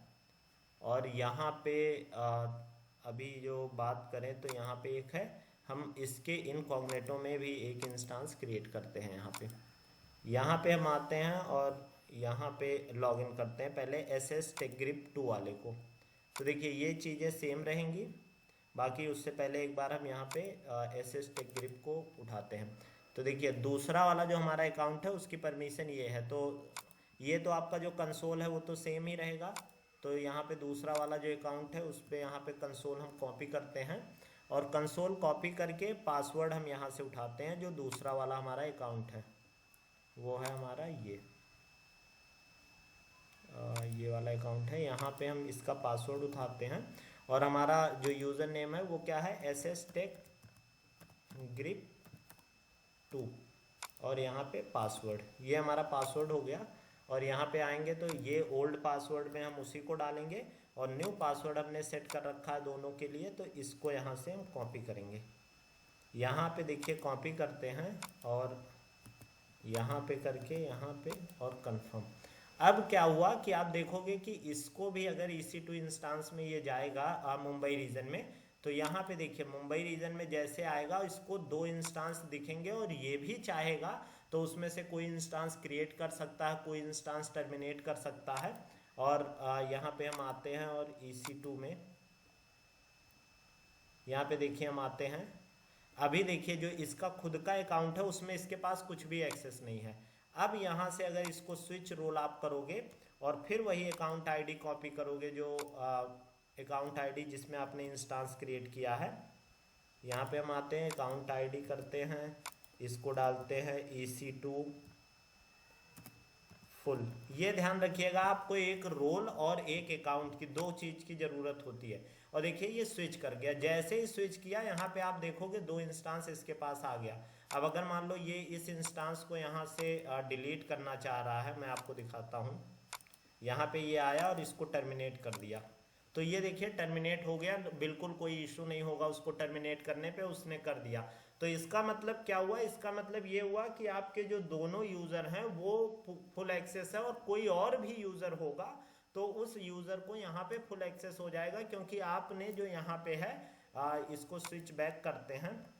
और यहाँ पे अभी जो बात करें तो यहाँ पे एक है, हम इसके इनकॉग्निटो में भी एक इंस्टांस क्रिएट करते हैं। यहाँ पे हम आते हैं और यहाँ पे लॉगिन करते हैं पहले SS टेक ग्रिप 2 वाले को। तो देखिए ये चीज़ें सेम रहेंगी, बाकी उससे पहले एक बार हम यहाँ पे SS टेक ग्रिप को उठाते हैं। तो देखिए दूसरा वाला जो हमारा अकाउंट है उसकी परमिशन ये है, तो ये तो आपका जो कंसोल है वो तो सेम ही रहेगा। तो यहाँ पे दूसरा वाला जो अकाउंट है उस पर यहाँ पे कंसोल हम कॉपी करते हैं, और कंसोल कॉपी करके पासवर्ड हम यहाँ से उठाते हैं। जो दूसरा वाला हमारा अकाउंट है वो है हमारा ये वाला अकाउंट है, यहाँ पे हम इसका पासवर्ड उठाते हैं, और हमारा जो यूज़र नेम है वो क्या है, SS टेक ग्रिप 2, और यहाँ पे पासवर्ड, ये हमारा पासवर्ड हो गया। और यहाँ पे आएंगे तो ये ओल्ड पासवर्ड में हम उसी को डालेंगे, और न्यू पासवर्ड हमने सेट कर रखा है दोनों के लिए, तो इसको यहाँ से हम कॉपी करेंगे। यहाँ पे देखिए कॉपी करते हैं और यहाँ पे करके यहाँ पे और कंफर्म। अब क्या हुआ कि आप देखोगे कि इसको भी अगर EC2 इंस्टांस में ये जाएगा मुंबई रीजन में, तो यहाँ पे देखिए मुंबई रीजन में जैसे आएगा इसको 2 इंस्टांस दिखेंगे, और ये भी चाहेगा तो उसमें से कोई इंस्टांस क्रिएट कर सकता है, कोई इंस्टांस टर्मिनेट कर सकता है। और यहाँ पे हम आते हैं और EC2 में यहाँ पे देखिए हम आते हैं। अभी देखिए जो इसका खुद का अकाउंट है उसमें इसके पास कुछ भी एक्सेस नहीं है। अब यहाँ से अगर इसको स्विच रोल आप करोगे और फिर वही अकाउंट आईडी कॉपी करोगे, जो अकाउंट आईडी जिसमें आपने इंस्टांस क्रिएट किया है, यहाँ पे हम आते हैं अकाउंट आईडी करते हैं, इसको डालते हैं EC2 फुल। ये ध्यान रखिएगा आपको एक रोल और एक अकाउंट की, 2 चीज़ की ज़रूरत होती है। और देखिए ये स्विच कर गया, जैसे ही स्विच किया यहाँ पे आप देखोगे 2 इंस्टांस इसके पास आ गया। अब अगर मान लो ये इस इंस्टांस को यहाँ से डिलीट करना चाह रहा है, मैं आपको दिखाता हूँ। यहाँ पे ये आया और इसको टर्मिनेट कर दिया, तो ये देखिए टर्मिनेट हो गया, बिल्कुल कोई इशू नहीं होगा उसको टर्मिनेट करने पे, उसने कर दिया। तो इसका मतलब क्या हुआ, इसका मतलब ये हुआ कि आपके जो दोनों यूज़र हैं वो फुल एक्सेस है, और कोई और भी यूज़र होगा तो उस यूज़र को यहाँ पे फुल एक्सेस हो जाएगा, क्योंकि आपने जो यहाँ पे है इसको स्विच बैक करते हैं,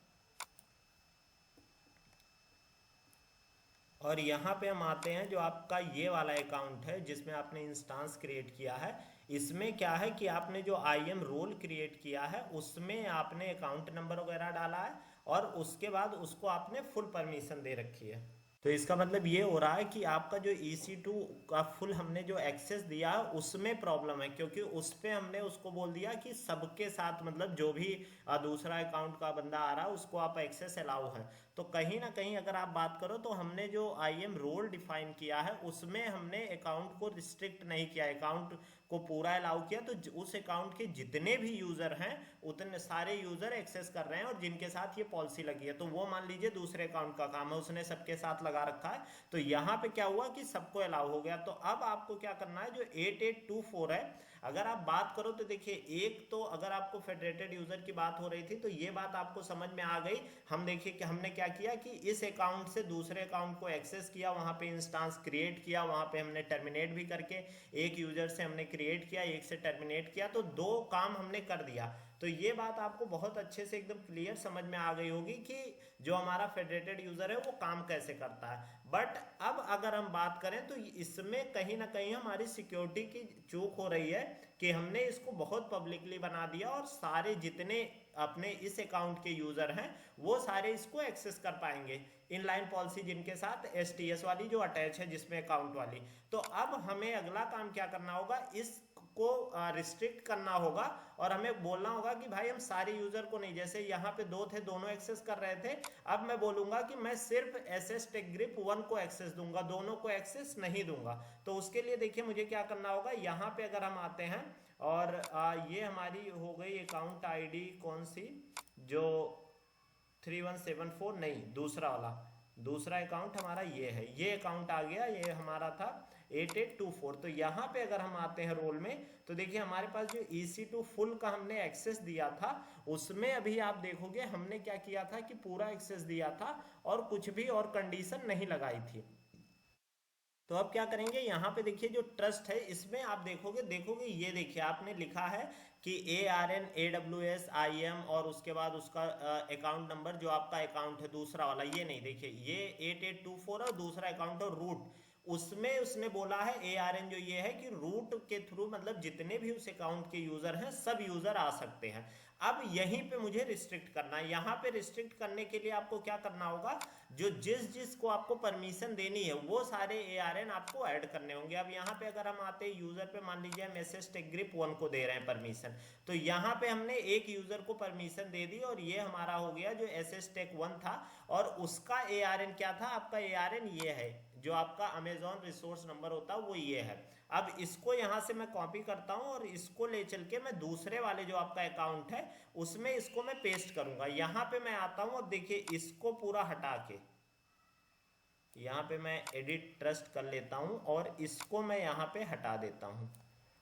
और यहाँ पे हम आते हैं जो आपका ये वाला अकाउंट है जिसमें आपने इंस्टांस क्रिएट किया है। इसमें क्या है कि आपने जो IM रोल क्रिएट किया है उसमें आपने अकाउंट नंबर वगैरह डाला है, और उसके बाद उसको आपने फुल परमिशन दे रखी है। तो इसका मतलब ये हो रहा है कि आपका जो EC2 का फुल हमने जो एक्सेस दिया उसमें प्रॉब्लम है, क्योंकि उस पे हमने उसको बोल दिया कि सबके साथ मतलब जो भी दूसरा अकाउंट का बंदा आ रहा है उसको आप एक्सेस अलाउ है। तो कहीं ना कहीं अगर आप बात करो तो हमने जो IAM रोल डिफाइन किया है उसमें हमने अकाउंट को रिस्ट्रिक्ट नहीं किया, अकाउंट को पूरा अलाउ किया। तो उस अकाउंट के जितने भी यूजर हैं उतने सारे यूजर एक्सेस कर रहे हैं, और जिनके साथ ये पॉलिसी लगी है तो वो मान लीजिए दूसरे अकाउंट का काम है, उसने सबके साथ लगा रखा है, तो यहाँ पे क्या हुआ कि सबको अलाउ हो गया। तो अब आपको क्या करना है, जो 8824 है, अगर आप बात करो तो देखिए, एक तो अगर आपको फेडरेटेड यूजर की बात हो रही थी तो ये बात आपको समझ में आ गई। हम देखिए कि हमने क्या किया कि इस अकाउंट से दूसरे अकाउंट को एक्सेस किया, वहां पे इंस्टांस क्रिएट किया, वहां पे हमने टर्मिनेट भी करके एक यूजर से हमने क्रिएट किया, एक से टर्मिनेट किया, तो दो काम हमने कर दिया। तो ये बात आपको बहुत अच्छे से एकदम क्लियर समझ में आ गई होगी कि जो हमारा फेडरेटेड यूजर है वो काम कैसे करता है। बट अब अगर हम बात करें तो इसमें कहीं ना कहीं हमारी सिक्योरिटी की चूक हो रही है कि हमने इसको बहुत पब्लिकली बना दिया और सारे जितने अपने इस अकाउंट के यूजर हैं वो सारे इसको एक्सेस कर पाएंगे, इनलाइन पॉलिसी जिनके साथ STS वाली जो अटैच है जिसमें अकाउंट वाली। तो अब हमें अगला काम क्या करना होगा, इसको रिस्ट्रिक्ट करना होगा और हमें बोलना होगा कि भाई हम सारे यूजर को नहीं, जैसे यहाँ पे दो थे दोनों एक्सेस कर रहे थे, अब मैं बोलूंगा कि मैं सिर्फ SS टेक ग्रिप 1 को एक्सेस दूंगा, दोनों को एक्सेस नहीं दूंगा। तो उसके लिए देखिए मुझे क्या करना होगा, यहाँ पे अगर हम आते हैं और ये हमारी हो गई अकाउंट आईडी कौन सी, जो 3174 नहीं, दूसरा वाला, दूसरा अकाउंट हमारा ये है, ये अकाउंट आ गया, ये हमारा था 8824। तो यहाँ पे अगर हम आते हैं रोल में तो देखिए हमारे पास जो EC2 फुल का हमने एक्सेस दिया था उसमें अभी आप देखोगे हमने क्या किया था कि पूरा एक्सेस दिया था और कुछ भी और कंडीशन नहीं लगाई थी। तो अब क्या करेंगे, यहाँ पे देखिए जो ट्रस्ट है इसमें आप देखोगे ये देखिए आपने लिखा है कि ARN AWS IAM और उसके बाद उसका अकाउंट नंबर, जो आपका अकाउंट है दूसरा वाला, ये नहीं, देखिए ये 8824 और दूसरा अकाउंट और रूट, उसमें उसने बोला है ARN जो ये है कि रूट के थ्रू मतलब जितने भी उस अकाउंट के यूजर हैं सब यूजर आ सकते हैं। अब यहीं पे मुझे रिस्ट्रिक्ट करना है, यहाँ पे रिस्ट्रिक्ट करने के लिए आपको क्या करना होगा, जो जिस को आपको परमिशन देनी है वो सारे ARN आपको ऐड करने होंगे। अब यहाँ पे अगर हम आते हैं यूजर पे, मान लीजिए हम SS टेक ग्रिप 1 को दे रहे हैं परमिशन, तो यहाँ पे हमने एक यूजर को परमिशन दे दी और ये हमारा हो गया जो SS टेक 1 था, और उसका ARN क्या था, आपका ARN ये है, जो आपका अमेजॉन रिसोर्स नंबर होता है वो ये है। अब इसको यहां से मैं कॉपी करता हूं और इसको ले चल के मैं दूसरे वाले जो आपका अकाउंट है उसमें इसको मैं पेस्ट करूंगा। यहां पे मैं आता हूं और देखिए इसको पूरा हटा के यहाँ पे मैं एडिट ट्रस्ट कर लेता हूँ और इसको मैं यहाँ पे हटा देता हूँ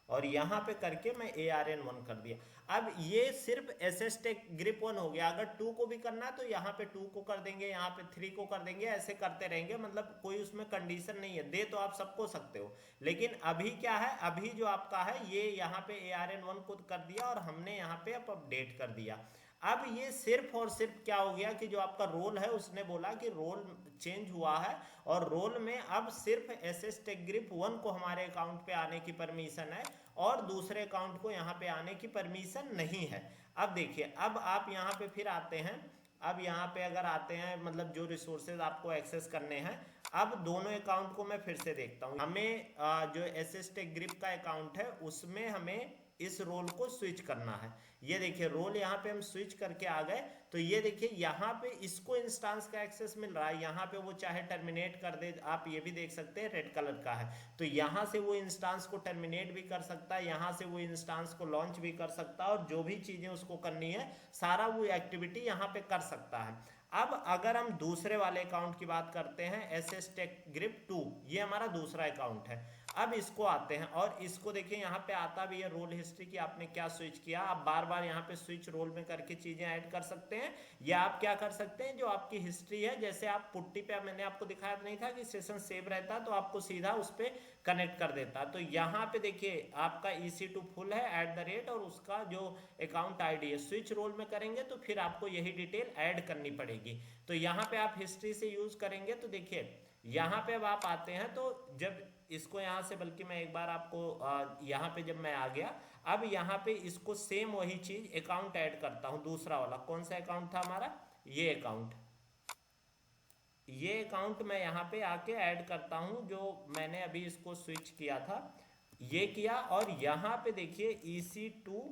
और यहाँ पे करके मैं ARN 1 कर दिया। अब ये सिर्फ SS टेक ग्रिप 1 हो गया, अगर 2 को भी करना है तो यहाँ पे 2 को कर देंगे, यहाँ पे 3 को कर देंगे, ऐसे करते रहेंगे, मतलब कोई उसमें कंडीशन नहीं है, दे तो आप सबको सकते हो। लेकिन अभी क्या है, अभी जो आपका है ये यहाँ पे ARN 1 को कर दिया और हमने यहाँ पे अपडेट कर दिया। अब ये सिर्फ और सिर्फ क्या हो गया कि जो आपका रोल है उसने बोला कि रोल चेंज हुआ है और रोल में अब सिर्फ SS टेक ग्रिप 1 को हमारे अकाउंट पे आने की परमिशन है और दूसरे अकाउंट को यहाँ पे आने की परमिशन नहीं है। अब देखिए, अब आप यहाँ पे फिर आते हैं, अब यहाँ पे अगर आते हैं मतलब जो रिसोर्सेज आपको एक्सेस करने हैं, अब दोनों अकाउंट को मैं फिर से देखता हूँ। हमें जो SS टेक ग्रिप का अकाउंट है उसमें हमें इस रोल को स्विच करना है। ये देखिए रोल यहाँ पे हम स्विच करके आ गए, तो ये देखिए यहाँ पे इसको इंस्टांस का एक्सेस मिल रहा है, यहाँ पे वो चाहे टर्मिनेट कर दे, आप ये भी देख सकते हैं रेड कलर का है, तो यहाँ से वो इंस्टांस को टर्मिनेट भी कर सकता है, यहाँ से वो इंस्टांस को लॉन्च भी कर सकता है और जो भी चीजें उसको करनी है सारा वो एक्टिविटी यहाँ पे कर सकता है। अब अगर हम दूसरे वाले अकाउंट की बात करते हैं SS टेक ग्रिप 2, ये हमारा दूसरा अकाउंट है। अब इसको आते हैं और इसको देखिए यहाँ पे आता भी है रोल हिस्ट्री की आपने क्या स्विच किया। आप बार बार यहाँ पे स्विच रोल में करके चीजें ऐड कर सकते हैं, या आप क्या कर सकते हैं, जो आपकी हिस्ट्री है, जैसे आप पुट्टी पे मैंने आपको दिखाया नहीं था कि सेशन सेव रहता तो आपको सीधा उस पर कनेक्ट कर देता। तो यहाँ पे देखिए आपका EC2 फुल है @ और उसका जो अकाउंट ID है, स्विच रोल में करेंगे तो फिर आपको यही डिटेल ऐड करनी पड़ेगी। तो यहाँ पे आप हिस्ट्री से यूज करेंगे तो देखिए यहाँ पे अब आप आते हैं, तो जब इसको यहाँ से, बल्कि मैं एक बार आपको यहाँ पे जब मैं आ गया, अब यहाँ पे इसको सेम वही चीज अकाउंट ऐड करता हूँ, दूसरा वाला कौन सा अकाउंट था हमारा, ये अकाउंट, ये अकाउंट मैं यहाँ पे आके ऐड करता हूँ, जो मैंने अभी इसको स्विच किया था, ये किया, और यहाँ पे देखिए EC2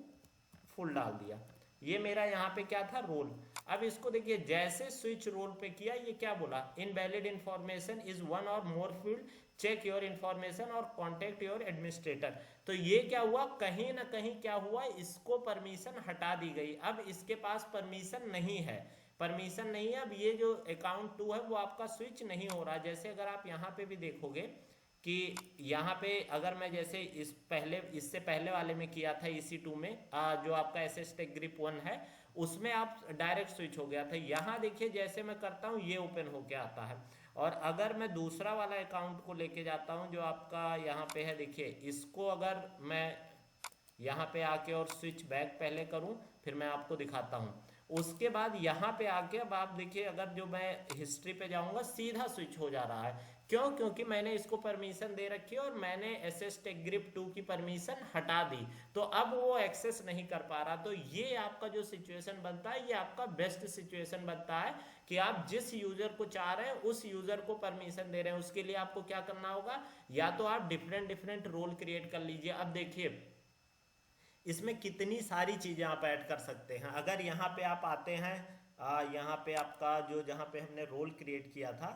फुल डाल दिया। ये मेरा यहाँ पे क्या था, रोल। अब इसको देखिए, जैसे स्विच रोल पे किया, ये क्या बोला, इनवैलिड इंफॉर्मेशन इज वन और मोर फील्ड, चेक योर इंफॉर्मेशन और कॉन्टेक्ट योर एडमिनिस्ट्रेटर। तो ये क्या हुआ, कहीं ना कहीं क्या हुआ, इसको परमिशन हटा दी गई। अब इसके पास परमिशन नहीं है, परमिशन नहीं है। अब ये जो अकाउंट 2 है वो आपका स्विच नहीं हो रहा। जैसे अगर आप यहाँ पे भी देखोगे कि यहाँ पे अगर मैं जैसे इससे पहले वाले में किया था EC2 में, जो आपका SS टेक ग्रिप 1 है, उसमें आप डायरेक्ट स्विच हो गया था। यहाँ देखिए जैसे मैं करता हूँ ये ओपन होके आता है। और अगर मैं दूसरा वाला अकाउंट को लेके जाता हूँ जो आपका यहाँ पे है, देखिए इसको अगर मैं यहाँ पे आके और स्विच बैक पहले करूँ, फिर मैं आपको दिखाता हूँ। उसके बाद यहाँ पे आके अब आप देखिए, अगर जो मैं हिस्ट्री पे जाऊंगा, सीधा स्विच हो जा रहा है। क्यों? क्योंकि मैंने इसको परमिशन दे रखी है और मैंने SS टेक ग्रिप 2 की परमिशन हटा दी, तो अब वो एक्सेस नहीं कर पा रहा। तो ये आपका जो सिचुएशन बनता है, ये आपका बेस्ट सिचुएशन बनता है कि आप जिस यूजर को चाह रहे हैं उस यूजर को परमिशन दे रहे हैं। उसके लिए आपको क्या करना होगा, या तो आप डिफरेंट डिफरेंट रोल क्रिएट कर लीजिए। अब देखिए इसमें कितनी सारी चीज़ें आप ऐड कर सकते हैं। अगर यहाँ पे आप आते हैं, यहाँ पे आपका जो जहाँ पे हमने रोल क्रिएट किया था,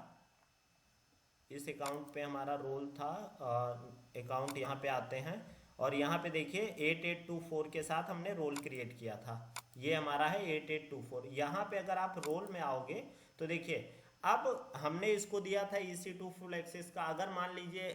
इस अकाउंट पे हमारा रोल था, अकाउंट यहाँ पे आते हैं और यहाँ पे देखिए 8824 के साथ हमने रोल क्रिएट किया था। ये हमारा है 8824। यहाँ पे अगर आप रोल में आओगे तो देखिए अब हमने इसको दिया था EC2 फुल एक्सेस का। अगर मान लीजिए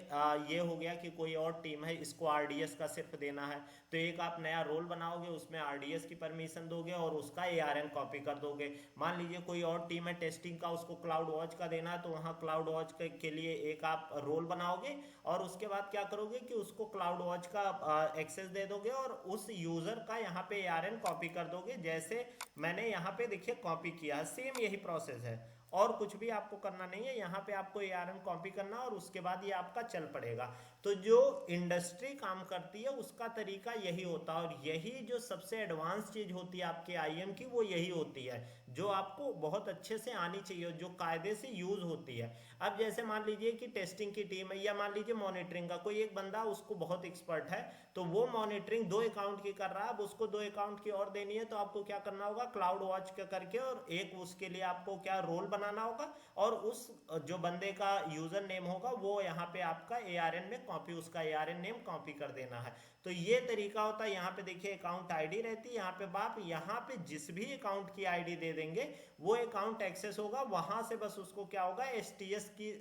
ये हो गया कि कोई और टीम है, इसको RDS का सिर्फ देना है, तो एक आप नया रोल बनाओगे, उसमें RDS की परमिशन दोगे और उसका ARN कॉपी कर दोगे। मान लीजिए कोई और टीम है टेस्टिंग का, उसको क्लाउड वॉच का देना है, तो वहाँ क्लाउड वॉच के लिए एक आप रोल बनाओगे और उसके बाद क्या करोगे कि उसको क्लाउड वॉच का एक्सेस दे दोगे और उस यूजर का यहाँ पे ARN कॉपी कर दोगे। जैसे मैंने यहाँ पे देखिए कॉपी किया है, सेम यही प्रोसेस है और कुछ भी आपको करना नहीं है। यहाँ पे आपको ARN कॉपी करना और उसके बाद ये आपका चल पड़ेगा। तो जो इंडस्ट्री काम करती है उसका तरीका यही होता है और यही जो सबसे एडवांस चीज होती है आपके IM की, वो यही होती है जो आपको बहुत अच्छे से आनी चाहिए, जो कायदे से यूज होती है। अब जैसे मान लीजिए कि टेस्टिंग की टीम है या मान लीजिए मॉनिटरिंग का कोई एक बंदा, उसको बहुत एक्सपर्ट है, तो वो मॉनिटरिंग 2 अकाउंट की कर रहा है, अब उसको 2 अकाउंट की और देनी है, तो आपको क्या करना होगा, क्लाउड वॉच करके और एक उसके लिए आपको क्या रोल बनाना होगा और उस जो बंदे का यूजर नेम होगा वो यहाँ पे आपका ARN में कॉपी, उसका ARN नेम कॉपी कर देना है। तो ये तरीका होता है। यहाँ पे देखिए अकाउंट ID रहती है, यहाँ पे बाप, यहाँ पे जिस भी अकाउंट की ID दे देंगे वो अकाउंट एक्सेस होगा, वहां से बस उसको क्या होगा, STS की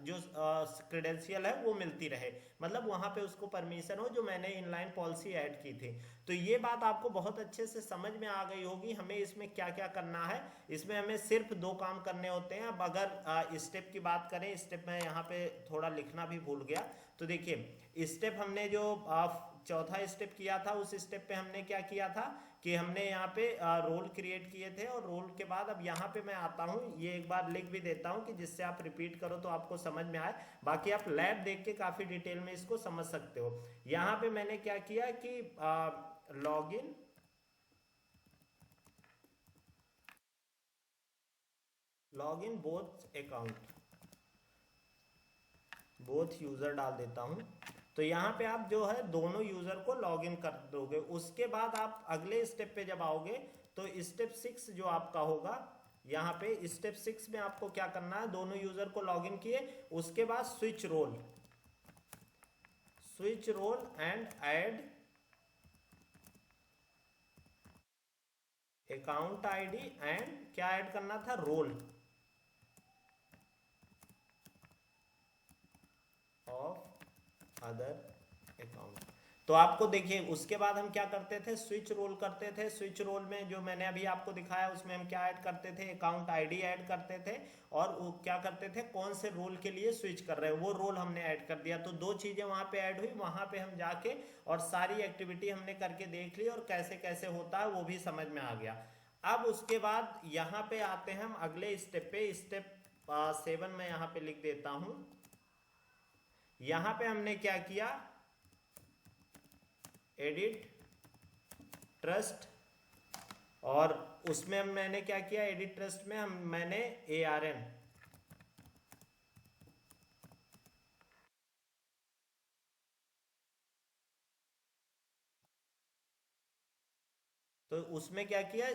जो क्रेडेंशियल है वो मिलती रहे, मतलब वहां पे उसको परमिशन हो, जो मैंने इनलाइन पॉलिसी ऐड की थी। तो ये बात आपको बहुत अच्छे से समझ में आ गई होगी हमें इसमें क्या क्या करना है। इसमें हमें सिर्फ 2 काम करने होते हैं। अब अगर स्टेप की बात करें, स्टेप में यहाँ पे थोड़ा लिखना भी भूल गया, तो देखिए स्टेप हमने जो चौथा स्टेप किया था, उस स्टेप पे हमने क्या किया था कि हमने यहाँ पे रोल क्रिएट किए थे और रोल के बाद अब यहाँ पे मैं आता हूँ, ये एक बार लिख भी देता हूँ कि जिससे आप रिपीट करो तो आपको समझ में आए। बाकी आप लैब देख के काफी डिटेल में इसको समझ सकते हो। यहाँ पे मैंने क्या किया कि login both account, both user डाल देता हूं। तो यहाँ पे आप जो है दोनों यूजर को लॉगिन कर दोगे। उसके बाद आप अगले स्टेप पे जब आओगे तो स्टेप 6 जो आपका होगा, यहाँ पे स्टेप 6 में आपको क्या करना है, दोनों यूजर को लॉगिन किए, उसके बाद switch role and add account ID and क्या ऐड करना था, रोल ऑफ अदर अकाउंट। तो आपको देखिए उसके बाद हम क्या करते थे, स्विच रोल करते थे। स्विच रोल में जो मैंने अभी आपको दिखाया उसमें हम क्या ऐड करते थे, अकाउंट ID ऐड करते थे और वो क्या करते थे, कौन से रोल के लिए स्विच कर रहे हैं वो रोल हमने ऐड कर दिया। तो 2 चीजें वहां पे ऐड हुई, वहां पे हम जाके और सारी एक्टिविटी हमने करके देख ली और कैसे कैसे होता है वो भी समझ में आ गया। अब उसके बाद यहाँ पे आते हैं हम अगले स्टेप पे, स्टेप 7 में यहाँ पे लिख देता हूं। यहां पे हमने क्या किया, एडिट ट्रस्ट, और उसमें मैंने क्या किया, एडिट ट्रस्ट में मैंने ARN तो उसमें क्या किया,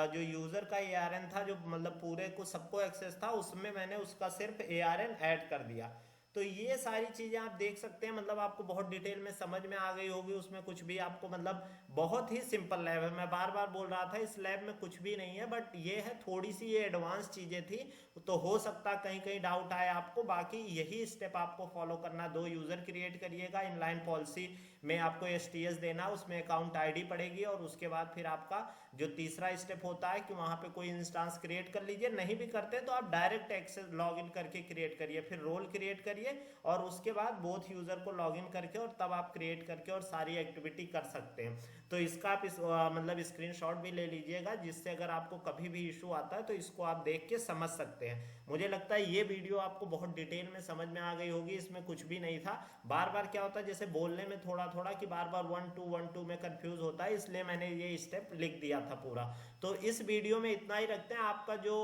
जो यूजर का ARN था, जो मतलब पूरे को सबको एक्सेस था, उसमें मैंने उसका सिर्फ ARN ऐड कर दिया। तो ये सारी चीजें आप देख सकते हैं, मतलब आपको बहुत डिटेल में समझ में आ गई होगी। उसमें कुछ भी आपको मतलब बहुत ही सिंपल लैब है। मैं बार बार बोल रहा था इस लैब में कुछ भी नहीं है, बट ये है थोड़ी सी ये एडवांस चीजें थी। तो हो सकता कहीं कहीं डाउट आए आपको। बाकी यही स्टेप आपको फॉलो करना। 2 यूजर क्रिएट करिएगा, इनलाइन पॉलिसी में आपको STS देना, उसमें अकाउंट ID पड़ेगी, और उसके बाद फिर आपका जो तीसरा स्टेप होता है कि वहां पे कोई इंस्टांस क्रिएट कर लीजिए। नहीं भी करते तो आप डायरेक्ट एक्सेस लॉग इन करके क्रिएट करिए, फिर रोल क्रिएट करिए, और उसके बाद बोथ यूजर को लॉग इन करके और तब आप क्रिएट करके और सारी एक्टिविटी कर सकते हैं। तो इसका आप मतलब स्क्रीनशॉट भी ले लीजिएगा, जिससे अगर आपको कभी भी इशू आता है तो इसको आप देख के समझ सकते हैं। मुझे लगता है ये वीडियो आपको बहुत डिटेल में समझ में आ गई होगी। इसमें कुछ भी नहीं था। बार बार क्या होता है, जैसे बोलने में थोड़ा थोड़ा कि बार बार 1 2 में कंफ्यूज होता है, इसलिए मैंने ये स्टेप लिख दिया था पूरा। तो इस वीडियो में इतना ही रखते हैं। आपका जो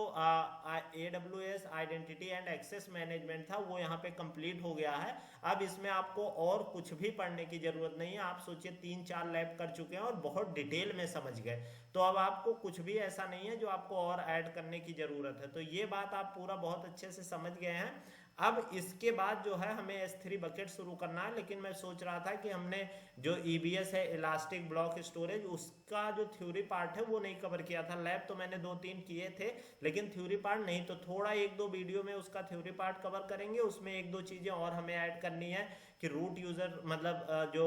AWS identity and access management था वो यहाँ पे कंप्लीट हो गया है। अब इसमें आपको और कुछ भी पढ़ने की जरूरत नहीं है। आप सोचिए 3 4 लैब कर चुके हैं और बहुत डिटेल में समझ गए। तो अब आपको कुछ भी ऐसा नहीं है जो आपको और ऐड करने की जरूरत है। तो ये बात आप पूरा बहुत अच्छे से समझ गए हैं। अब इसके बाद जो है हमें S3 बकेट शुरू करना है। लेकिन मैं सोच रहा था कि हमने जो EBS है, इलास्टिक ब्लॉक स्टोरेज, उसका जो थ्योरी पार्ट है वो नहीं कवर किया था। लैब तो मैंने 2 3 किए थे, लेकिन थ्योरी पार्ट नहीं। तो थोड़ा 1 2 वीडियो में उसका थ्योरी पार्ट कवर करेंगे। उसमें 1 2 चीजें और हमें ऐड करनी है कि रूट यूजर मतलब जो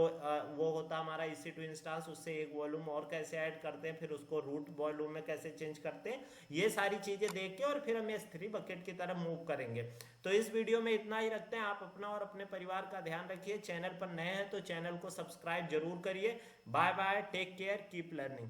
वो होता है हमारा EC2 इंस्टांस, उससे एक वॉल्यूम और कैसे ऐड करते हैं, फिर उसको रूट वॉल्यूम में कैसे चेंज करते हैं, ये सारी चीजें देख के और फिर हम S3 बकेट की तरफ मूव करेंगे। तो इस वीडियो में इतना ही रखते हैं। आप अपना और अपने परिवार का ध्यान रखिए। चैनल पर नए हैं तो चैनल को सब्सक्राइब जरूर करिए। Bye bye, take care, keep learning.